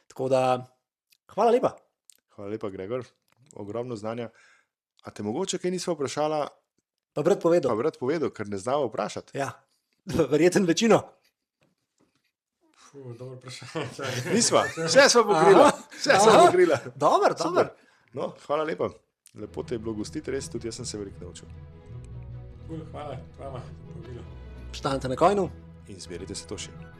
Tako da, hvala lepa. Hvala lepa, Gregor. Ogromno znanja. A te mogoče kaj nismo vprašala, Pa brat pa povedal. brat povedal, ker ne znamo vprašati. Ja, verjeten večino. Dobro vprašanje. Čakaj. Nisva, vse smo pokrila. Vse smo Aha. pokrila. Dober, Super. dober. No, hvala lepa. Lepo te je bilo gostiti, res tudi jaz sem se veliko naučil. Hvala, vama, povabilo. Štanite na kojnu. In zberite se to še.